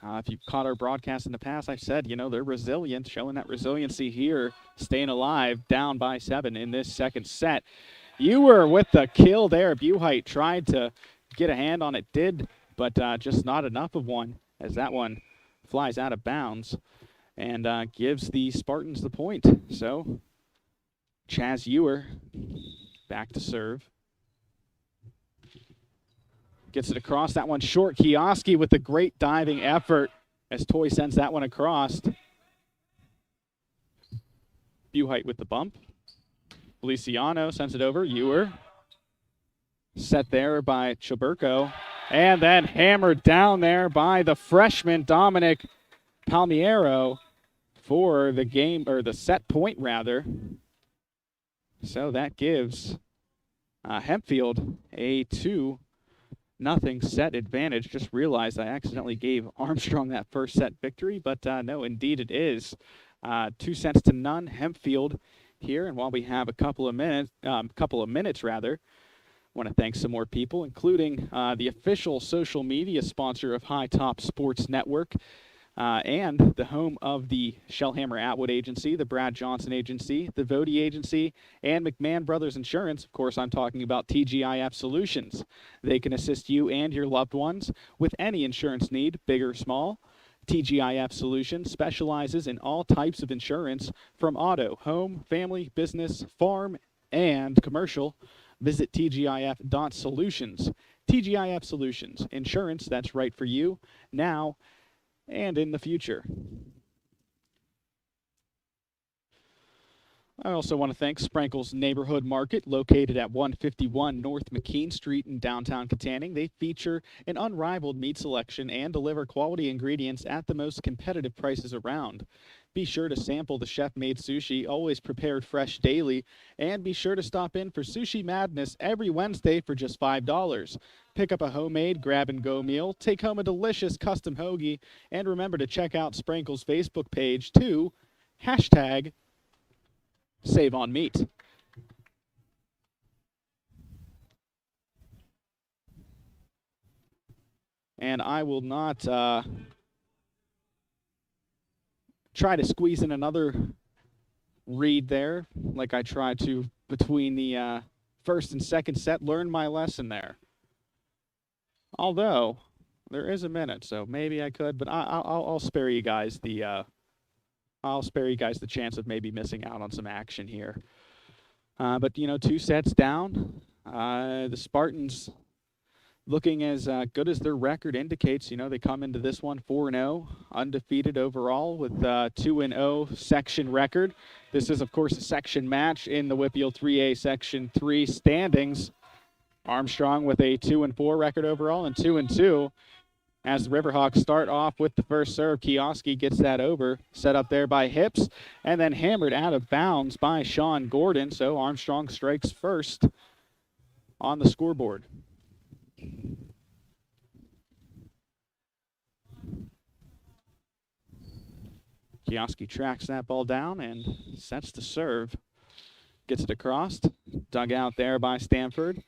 if you've caught our broadcast in the past, I've said, you know, they're resilient, showing that resiliency here, staying alive, down by 7 in this second set. Ewer with the kill there. Buhite tried to get a hand on it, but just not enough of one, as that one flies out of bounds and gives the Spartans the point. So Chaz Ewer back to serve. Gets it across. That one short. Kioski with a great diving effort as Toy sends that one across. Buhite with the bump. Feliciano sends it over. Ewer. Set there by Chaburko. And then hammered down there by the freshman Dominic Palmiero for the game, or the set point rather. So that gives Hempfield a 2-0 set advantage. Just realized I accidentally gave Armstrong that first set victory, but no, indeed it is. 2-0 Hempfield here. And while we have a couple of minutes, I want to thank some more people, including the official social media sponsor of High Top Sports Network and the home of the Shellhammer Atwood Agency, the Brad Johnson Agency, the Vody Agency, and McMahon Brothers Insurance. Of course, I'm talking about TGIF Solutions. They can assist you and your loved ones with any insurance need, big or small. TGIF Solutions specializes in all types of insurance from auto, home, family, business, farm, and commercial. Visit tgif.solutions. TGIF Solutions, insurance that's right for you now and in the future. I also want to thank Sprankle's Neighborhood Market, located at 151 North McKean Street in downtown Katanning. They feature an unrivaled meat selection and deliver quality ingredients at the most competitive prices around. Be sure to sample the chef-made sushi, always prepared fresh daily, and be sure to stop in for Sushi Madness every Wednesday for just $5. Pick up a homemade grab-and-go meal, take home a delicious custom hoagie, and remember to check out Sprankle's Facebook page too, #SaveOnMeat. And I will not try to squeeze in another read there like I tried to between the first and second set. Learn my lesson there. Although there is a minute, so maybe I could, but I'll spare you guys the chance of maybe missing out on some action here. But, 2 sets down. The Spartans looking as good as their record indicates. They come into this one 4-0, undefeated overall with 2-0 section record. This is, of course, a section match in the WPIAL 3A Section 3 standings. Armstrong with a 2-4 record overall and 2-2. As the Riverhawks start off with the first serve, Kioski gets that over, set up there by Hips, and then hammered out of bounds by Sean Gordon. So Armstrong strikes first on the scoreboard. Kioski tracks that ball down and sets the serve. Gets it across, dug out there by Stanford.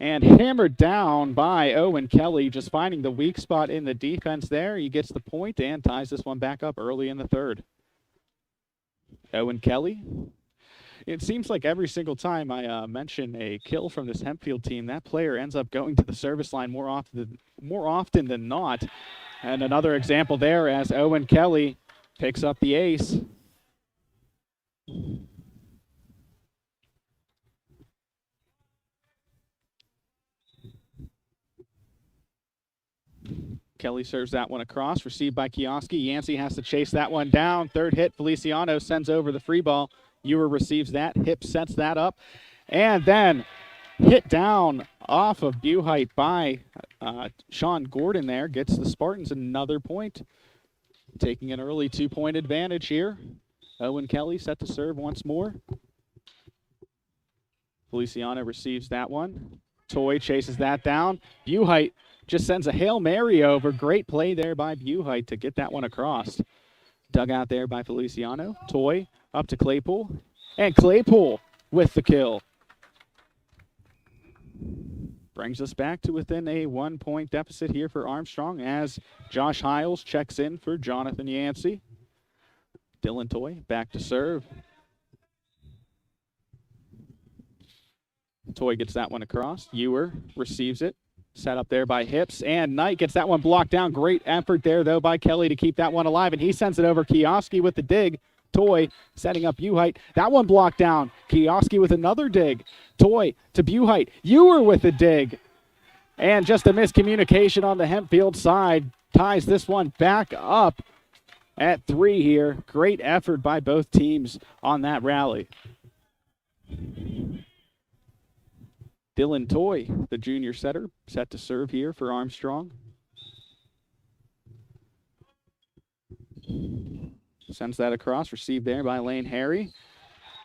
And hammered down by Owen Kelly, just finding the weak spot in the defense there. He gets the point and ties this one back up early in the third. Owen Kelly. It seems like every single time I mention a kill from this Hempfield team, that player ends up going to the service line more often than not. And another example there as Owen Kelly picks up the ace. Kelly serves that one across, received by Kioski. Yancey has to chase that one down. Third hit, Feliciano sends over the free ball. Ewer receives that. Hip sets that up. And then hit down off of Buhite by Sean Gordon there. Gets the Spartans another point. Taking an early 2-point advantage here. Owen Kelly set to serve once more. Feliciano receives that one. Toy chases that down. Buhite just sends a Hail Mary over. Great play there by Buhite to get that one across. Dug out there by Feliciano. Toy up to Claypool. And Claypool with the kill. Brings us back to within a 1-point deficit here for Armstrong as Josh Hiles checks in for Jonathan Yancey. Dylan Toy back to serve. Toy gets that one across. Ewer receives it. Set up there by Hips, and Knight gets that one blocked down. Great effort there, though, by Kelly to keep that one alive, and he sends it over. Kioski with the dig. Toy setting up Buhite. That one blocked down. Kioski with another dig. Toy to Buhite. Ewer with the dig. And just a miscommunication on the Hempfield side ties this one back up at 3 here. Great effort by both teams on that rally. Dylan Toy, the junior setter, set to serve here for Armstrong. Sends that across, received there by Lane Harry.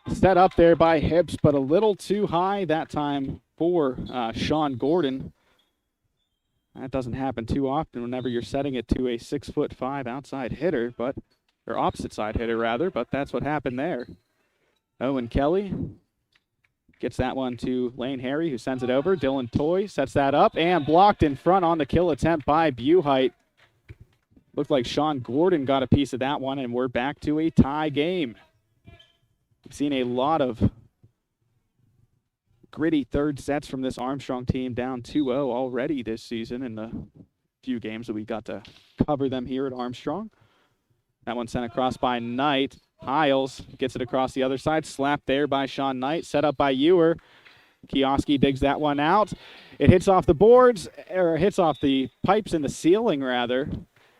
Set up there by Hips, but a little too high that time for Sean Gordon. That doesn't happen too often whenever you're setting it to a 6'5" outside hitter, or opposite side hitter rather, but that's what happened there. Owen Kelly gets that one to Lane Harry, who sends it over. Dylan Toy sets that up and blocked in front on the kill attempt by Buhite. Looked like Sean Gordon got a piece of that one, and we're back to a tie game. We've seen a lot of gritty third sets from this Armstrong team, down 2-0 already this season in the few games that we got to cover them here at Armstrong. That one sent across by Knight. Hiles gets it across the other side, slapped there by Sean Knight, set up by Ewer. Kioski digs that one out. It hits off the boards, or hits off the pipes in the ceiling rather,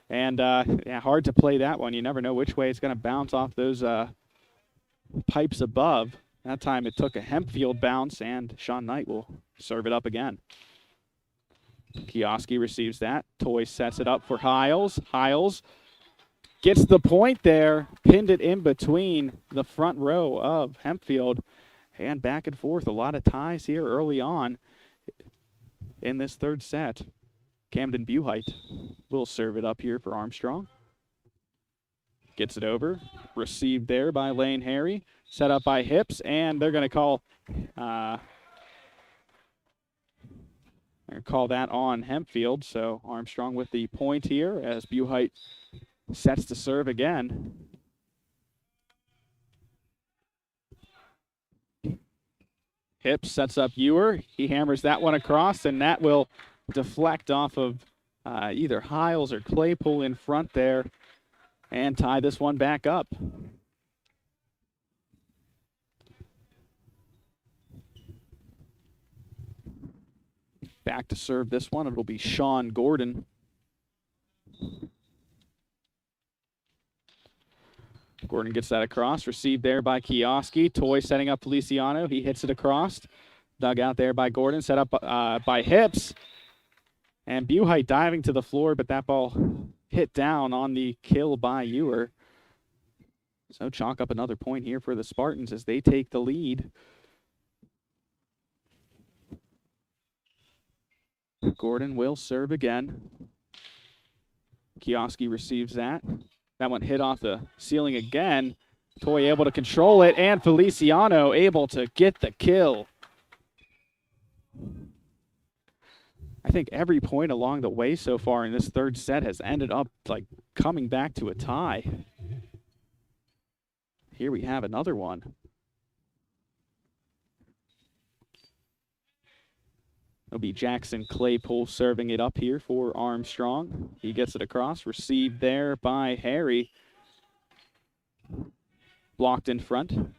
and yeah, hard to play that one. You never know which way it's going to bounce off those pipes above. That time it took a Hempfield bounce, and Sean Knight will serve it up again. Kioski receives that. Toy sets it up for Hiles. Hiles gets the point there, pinned it in between the front row of Hempfield, and back and forth. A lot of ties here early on in this third set. Camden Buhite will serve it up here for Armstrong. Gets it over. Received there by Lane Harry. Set up by Hips, and they're going to call that on Hempfield. So Armstrong with the point here as Buhite sets to serve again. Hips sets up Ewer. He hammers that one across, and that will deflect off of either Hiles or Claypool in front there and tie this one back up. Back to serve this one, it'll be Sean Gordon. Gordon gets that across, received there by Kioski. Toy setting up Feliciano, he hits it across. Dug out there by Gordon, set up by Hips. And Buhite diving to the floor, but that ball hit down on the kill by Ewer. So chalk up another point here for the Spartans as they take the lead. Gordon will serve again. Kioski receives that. That one hit off the ceiling again. Toy able to control it, and Feliciano able to get the kill. I think every point along the way so far in this third set has ended up like coming back to a tie. Here we have another one. It'll be Jackson Claypool serving it up here for Armstrong. He gets it across, received there by Harry. Blocked in front.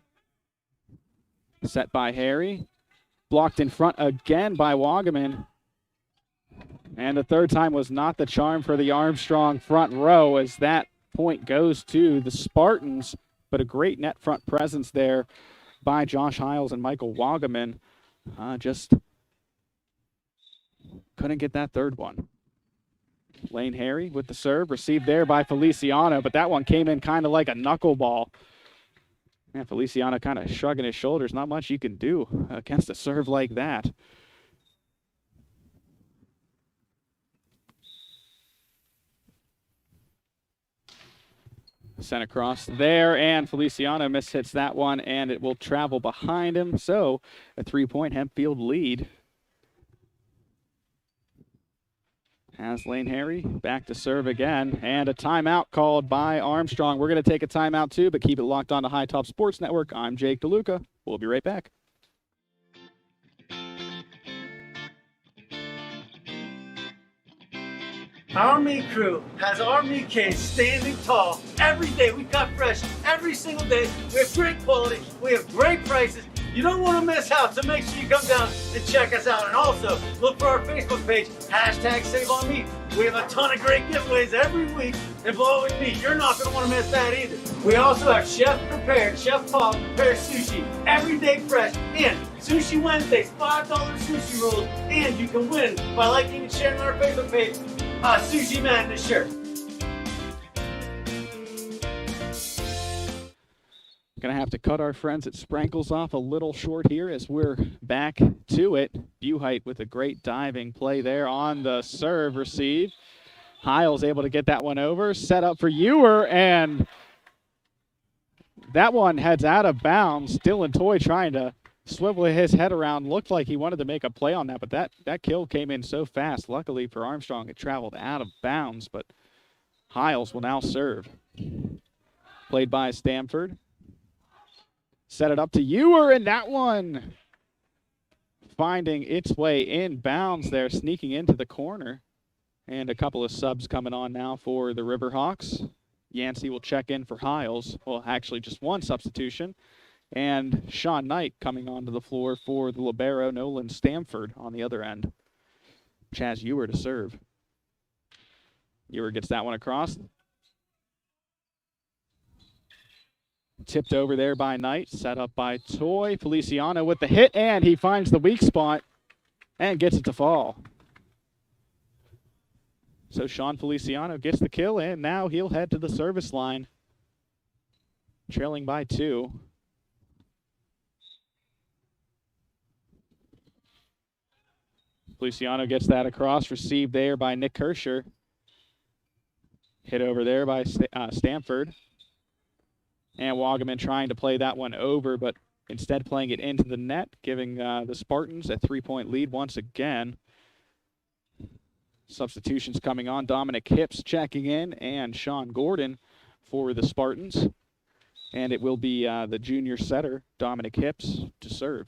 Set by Harry. Blocked in front again by Wagaman. And the third time was not the charm for the Armstrong front row as that point goes to the Spartans, but a great net front presence there by Josh Hiles and Michael Wagaman. Just couldn't get that third one. Lane Harry with the serve, received there by Feliciano, but that one came in kind of like a knuckleball. And Feliciano kind of shrugging his shoulders. Not much you can do against a serve like that. Sent across there, and Feliciano mishits that one, and it will travel behind him. So a 3-point Hempfield lead. Has Lane Harry back to serve again, and a timeout called by Armstrong. We're going to take a timeout too, but keep it locked on to High Top Sports Network. I'm Jake DeLuca. We'll be right back. Our meat crew has our meat cage standing tall every day. We cut fresh every single day. We have great quality. We have great prices. You don't want to miss out, so make sure you come down and check us out. And also, look for our Facebook page, #SaveOnMeat. We have a ton of great giveaways every week involving meat. You're not going to want to miss that either. We also have Chef Paul prepared sushi every day fresh. And Sushi Wednesdays, $5 sushi rolls. And you can win by liking and sharing on our Facebook page, Sushi Madness shirt. Gonna have to cut our friends at Sprankles off a little short here as we're back to it. Buhite with a great diving play there on the serve receive. Hiles able to get that one over. Set up for Ewer, and that one heads out of bounds. Dylan Toy trying to swivel his head around. Looked like he wanted to make a play on that, but that kill came in so fast. Luckily for Armstrong, it traveled out of bounds, but Hiles will now serve. Played by Stamford. Set it up to Ewer, and that one finding its way in bounds there, sneaking into the corner. And a couple of subs coming on now for the Riverhawks. Yancey will check in for Hiles. Well, actually just one substitution. And Sean Knight coming onto the floor for the libero, Nolan Stamford on the other end. Chaz Ewer to serve. Ewer gets that one across. Tipped over there by Knight, set up by Toy. Feliciano with the hit, and he finds the weak spot and gets it to fall. So Sean Feliciano gets the kill, and now he'll head to the service line, trailing by 2. Feliciano gets that across, received there by Nick Kirscher. Hit over there by Stamford. And Wagaman trying to play that one over, but instead playing it into the net, giving the Spartans a 3-point lead once again. Substitutions coming on. Dominic Hips checking in, and Sean Gordon for the Spartans. And it will be the junior setter, Dominic Hips, to serve.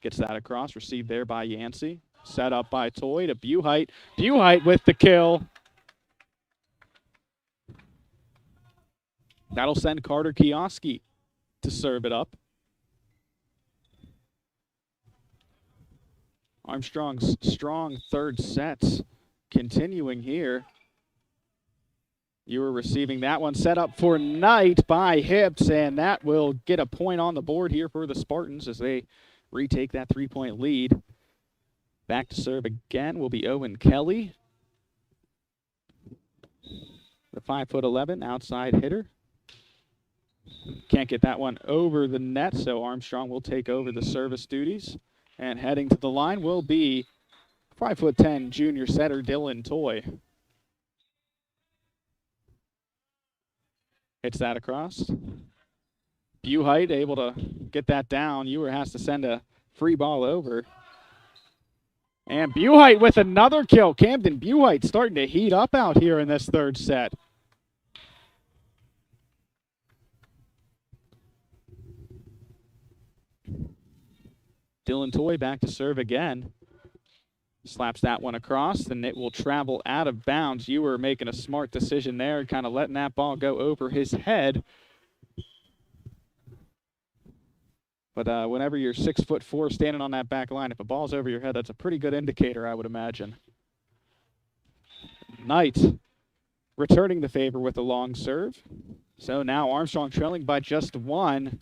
Gets that across, received there by Yancey. Set up by Toy to Buhite. Buhite with the kill. That'll send Carter Kioski to serve it up. Armstrong's strong third sets continuing here. You were receiving that one, set up for Knight by Hips, and that will get a point on the board here for the Spartans as they retake that 3-point lead. Back to serve again will be Owen Kelly, the 5'11" outside hitter. Can't get that one over the net, so Armstrong will take over the service duties. And heading to the line will be 5'10" junior setter Dylan Toy. Hits that across. Buhite able to get that down. Ewer has to send a free ball over. And Buhite with another kill. Camden Buhite starting to heat up out here in this third set. Dylan Toy back to serve again. Slaps that one across, and it will travel out of bounds. You were making a smart decision there, kind of letting that ball go over his head. But whenever you're 6'4" standing on that back line, if a ball's over your head, that's a pretty good indicator, I would imagine. Knight returning the favor with a long serve. So now Armstrong trailing by just 1.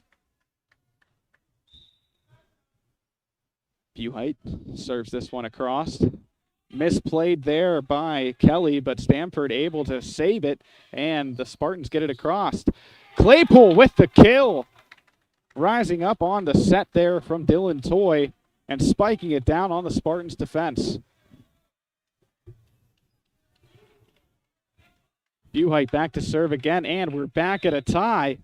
Buhite serves this one across. Misplayed there by Kelly, but Stamford able to save it, and the Spartans get it across. Claypool with the kill. Rising up on the set there from Dylan Toy and spiking it down on the Spartans' defense. Buhite back to serve again, and we're back at a tie.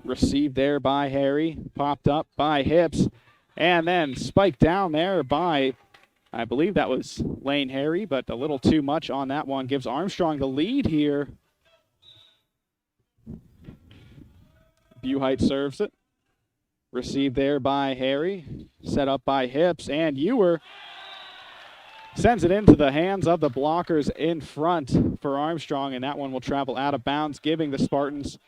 Received there by Harry, popped up by Hips, and then spiked down there by, I believe that was Lane Harry, but a little too much on that one. Gives Armstrong the lead here. Buhite serves it. Received there by Harry, set up by Hips, and Ewer sends it into the hands of the blockers in front for Armstrong, and that one will travel out of bounds, giving the Spartans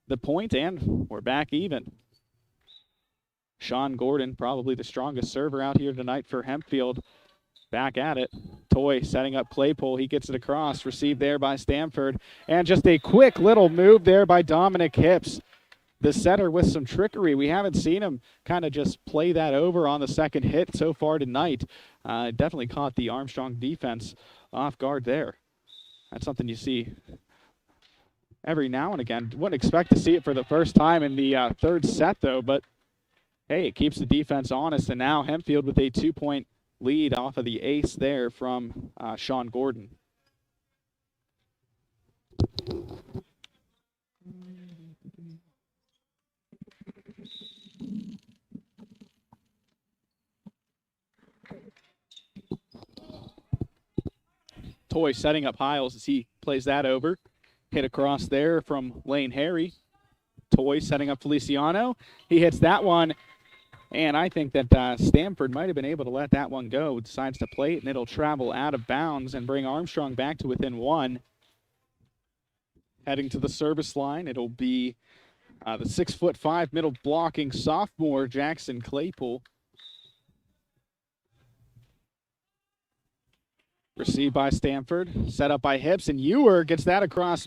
the point, and we're back even. Sean Gordon, probably the strongest server out here tonight for Hempfield. Back at it. Toy setting up Claypool. He gets it across. Received there by Stamford. And just a quick little move there by Dominic Hips, the setter, with some trickery. We haven't seen him kind of just play that over on the second hit so far tonight. Definitely caught the Armstrong defense off guard there. That's something you see every now and again. Wouldn't expect to see it for the first time in the third set, though, but hey, it keeps the defense honest, and now Hempfield with a 2-point lead off of the ace there from Sean Gordon. Toy setting up Hiles as he plays that over. Hit across there from Lane Harry. Toy setting up Feliciano. He hits that one, and I think that Stamford might have been able to let that one go. Decides to play it, and it'll travel out of bounds and bring Armstrong back to within one. Heading to the service line, it'll be the 6'5" middle blocking sophomore Jackson Claypool. Received by Stamford, set up by Hips, and Ewer gets that across,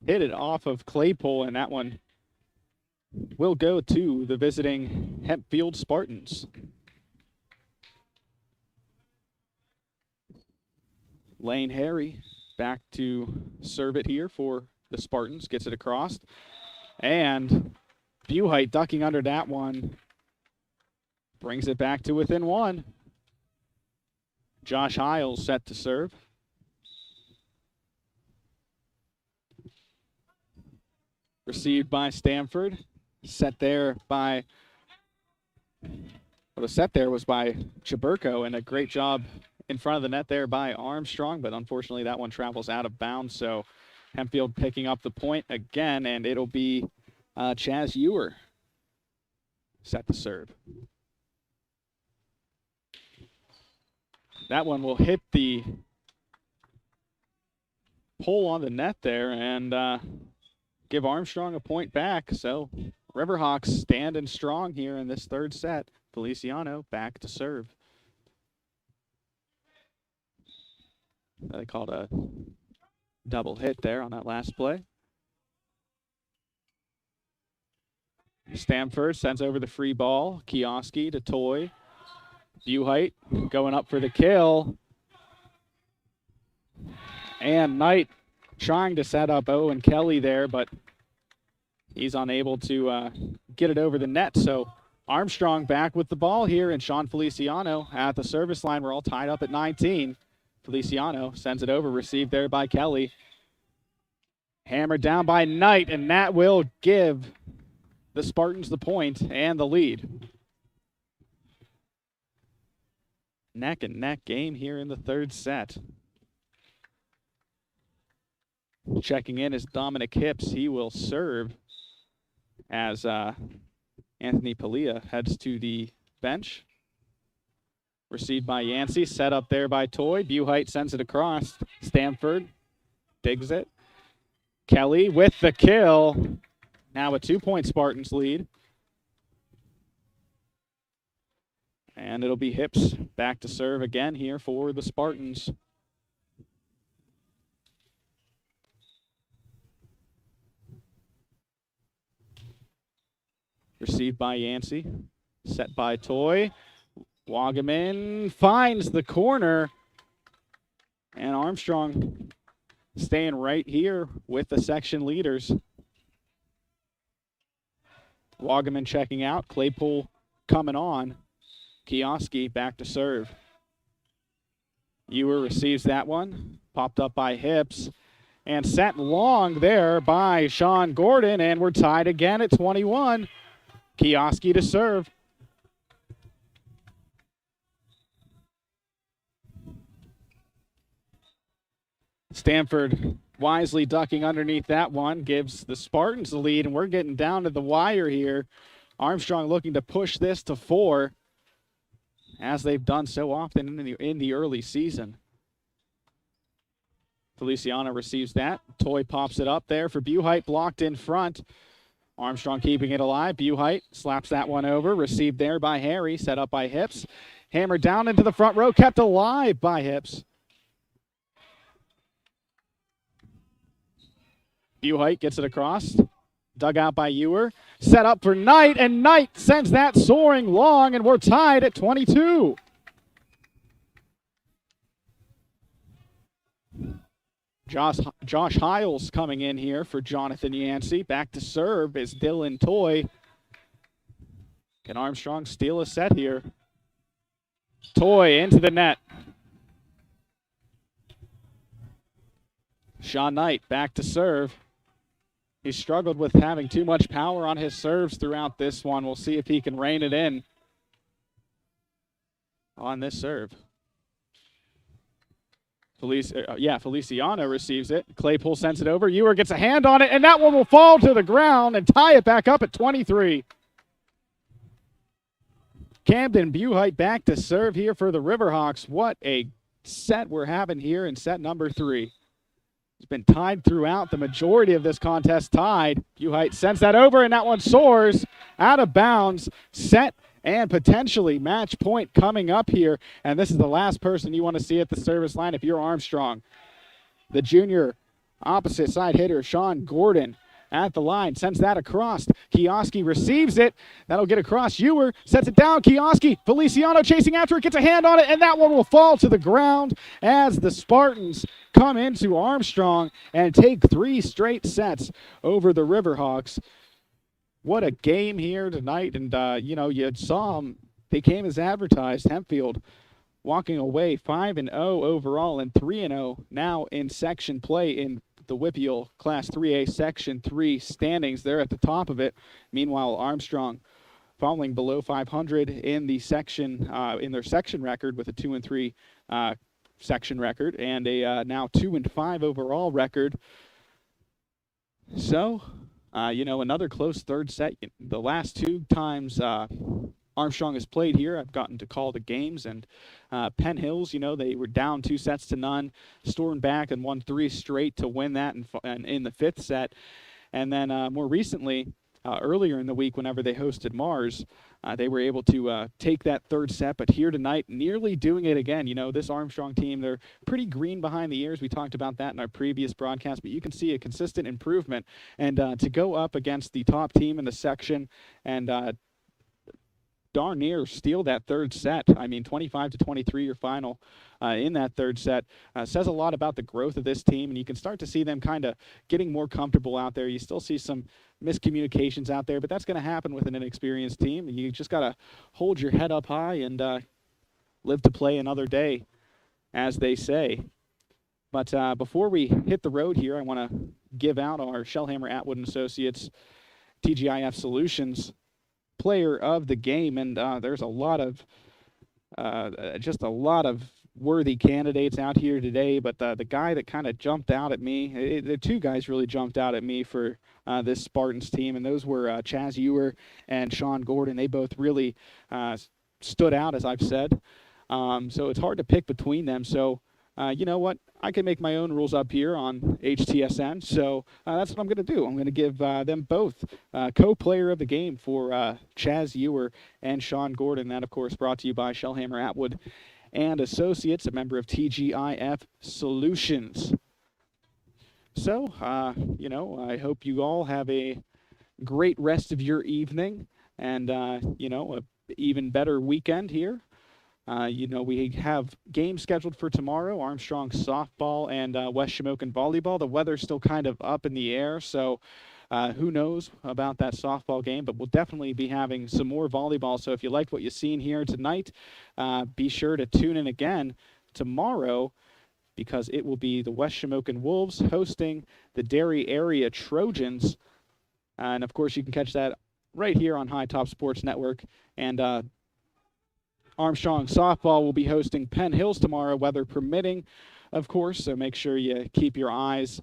hit it off of Claypool, and that one will go to the visiting Hempfield Spartans. Lane Harry back to serve it here for the Spartans, gets it across, and Buhite ducking under that one, brings it back to within one. Josh Hiles set to serve. Received by Stamford. Set there by, well, the set there was by Chaburko, and a great job in front of the net there by Armstrong, but unfortunately that one travels out of bounds, so Hempfield picking up the point again, and it'll be Chaz Ewer set to serve. That one will hit the pole on the net there and give Armstrong a point back. So Riverhawks standing strong here in this third set. Feliciano back to serve. They called a double hit there on that last play. Stamford sends over the free ball. Kioski to Toy. Buhite going up for the kill. And Knight trying to set up Owen Kelly there, but he's unable to get it over the net. So Armstrong back with the ball here, and Sean Feliciano at the service line. We're all tied up at 19. Feliciano sends it over, received there by Kelly. Hammered down by Knight, and that will give the Spartans the point and the lead. Neck and neck game here in the third set. Checking in is Dominic Hips. He will serve as Anthony Palia heads to the bench. Received by Yancey, set up there by Toy. Buhite sends it across. Stamford digs it. Kelly with the kill. Now a 2-point Spartans lead. And it'll be Hips back to serve again here for the Spartans. Received by Yancey. Set by Toy. Wagaman finds the corner. And Armstrong staying right here with the section leaders. Wagaman checking out. Claypool coming on. Kioski back to serve. Ewer receives that one. Popped up by Hips. And sent long there by Sean Gordon. And we're tied again at 21. Kioski to serve. Stamford wisely ducking underneath that one. Gives the Spartans the lead. And we're getting down to the wire here. Armstrong looking to push this to 4. As they've done so often in the early season. Feliciano receives that. Toy pops it up there for Buhite, blocked in front. Armstrong keeping it alive. Buhite slaps that one over. Received there by Harry, set up by Hips. Hammered down into the front row, kept alive by Hips. Buhite gets it across. Dug out by Ewer. Set up for Knight, and Knight sends that soaring long, and we're tied at 22. Josh Hiles coming in here for Jonathan Yancey. Back to serve is Dylan Toy. Can Armstrong steal a set here? Toy into the net. Sean Knight back to serve. He struggled with having too much power on his serves throughout this one. We'll see if he can rein it in on this serve. Feliciano receives it. Claypool sends it over. Ewer gets a hand on it, and that one will fall to the ground and tie it back up at 23. Camden Buhite back to serve here for the Riverhawks. What a set we're having here in set number 3. It's been tied throughout the majority of this contest, tied. Buhite sends that over, and that one soars out of bounds. Set and potentially match point coming up here. And this is the last person you want to see at the service line if you're Armstrong. The junior opposite side hitter, Sean Gordon, at the line, sends that across. Kioski receives it. That'll get across. Ewer sets it down. Kioski, Feliciano chasing after it, gets a hand on it, and that one will fall to the ground as the Spartans come into Armstrong and take 3 straight sets over the Riverhawks. What a game here tonight, and, you saw them. They came as advertised. Hempfield walking away 5-0 overall and 3-0 now in section play in the WPIAL Class 3A Section 3 standings. They're at the top of it. Meanwhile, Armstrong falling below 500 in the section, in their section record with a 2-3 section record and a now 2-5 overall record. So, another close third set. The last 2 times Armstrong has played here, I've gotten to call the games, and Penn Hills, they were down 2-0, stormed back and won 3 straight to win that and in the 5th set. And then more recently, earlier in the week, whenever they hosted Mars, they were able to take that 3rd set, but here tonight, nearly doing it again. This Armstrong team, they're pretty green behind the ears. We talked about that in our previous broadcast, but you can see a consistent improvement. And to go up against the top team in the section and darn near steal that 3rd set. 25-23 your final in that 3rd set says a lot about the growth of this team, and you can start to see them kind of getting more comfortable out there. You still see some miscommunications out there, but that's going to happen with an inexperienced team. You just got to hold your head up high and live to play another day, as they say. But before we hit the road here, I want to give out our Shellhammer Atwood & Associates TGIF Solutions player of the game, and there's a lot of worthy candidates out here today, but the guy that kind of jumped out at me, the 2 guys really jumped out at me for this Spartans team, and those were Chaz Ewer and Sean Gordon. They both really stood out, as I've said, so it's hard to pick between them. So you know what? I can make my own rules up here on HTSN, so that's what I'm going to do. I'm going to give them both co-player of the game for Chaz Ewer and Sean Gordon. That, of course, brought to you by Shellhammer Atwood and Associates, a member of TGIF Solutions. So, I hope you all have a great rest of your evening and, an even better weekend here. We have games scheduled for tomorrow, Armstrong softball and West Shamokin volleyball. The weather's still kind of up in the air, so who knows about that softball game, but we'll definitely be having some more volleyball. So if you liked what you've seen here tonight, be sure to tune in again tomorrow, because it will be the West Shamokin Wolves hosting the Derry Area Trojans. And of course, you can catch that right here on High Top Sports Network. And Armstrong softball will be hosting Penn Hills tomorrow, weather permitting, of course. So make sure you keep your eyes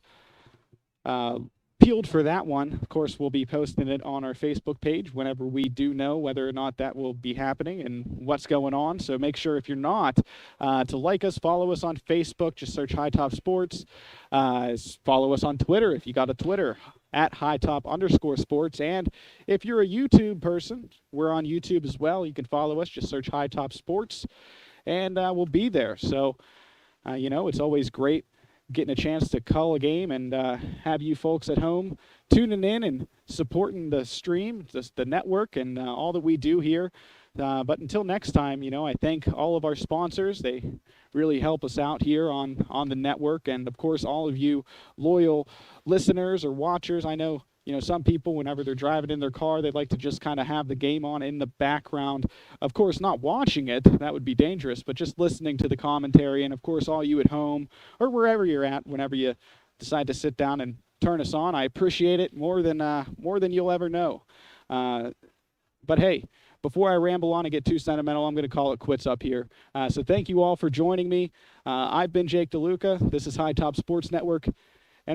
peeled for that one. Of course, we'll be posting it on our Facebook page whenever we do know whether or not that will be happening and what's going on. So make sure, if you're not, to like us, follow us on Facebook. Just search High Top Sports. Follow us on Twitter if you got a Twitter, at @hightop_sports. And if you're a YouTube person, we're on YouTube as well. You can follow us. Just search High Top Sports, and we'll be there. So, it's always great getting a chance to call a game and have you folks at home tuning in and supporting the stream, the network, and all that we do here. But until next time, I thank all of our sponsors. They really help us out here on the network. And, of course, all of you loyal listeners or watchers. I know, some people, whenever they're driving in their car, they'd like to just kind of have the game on in the background. Of course, not watching it. That would be dangerous. But just listening to the commentary. And, of course, all you at home or wherever you're at, whenever you decide to sit down and turn us on, I appreciate it more than you'll ever know. But, hey, before I ramble on and get too sentimental, I'm going to call it quits up here. So thank you all for joining me. I've been Jake DeLuca. This is High Top Sports Network.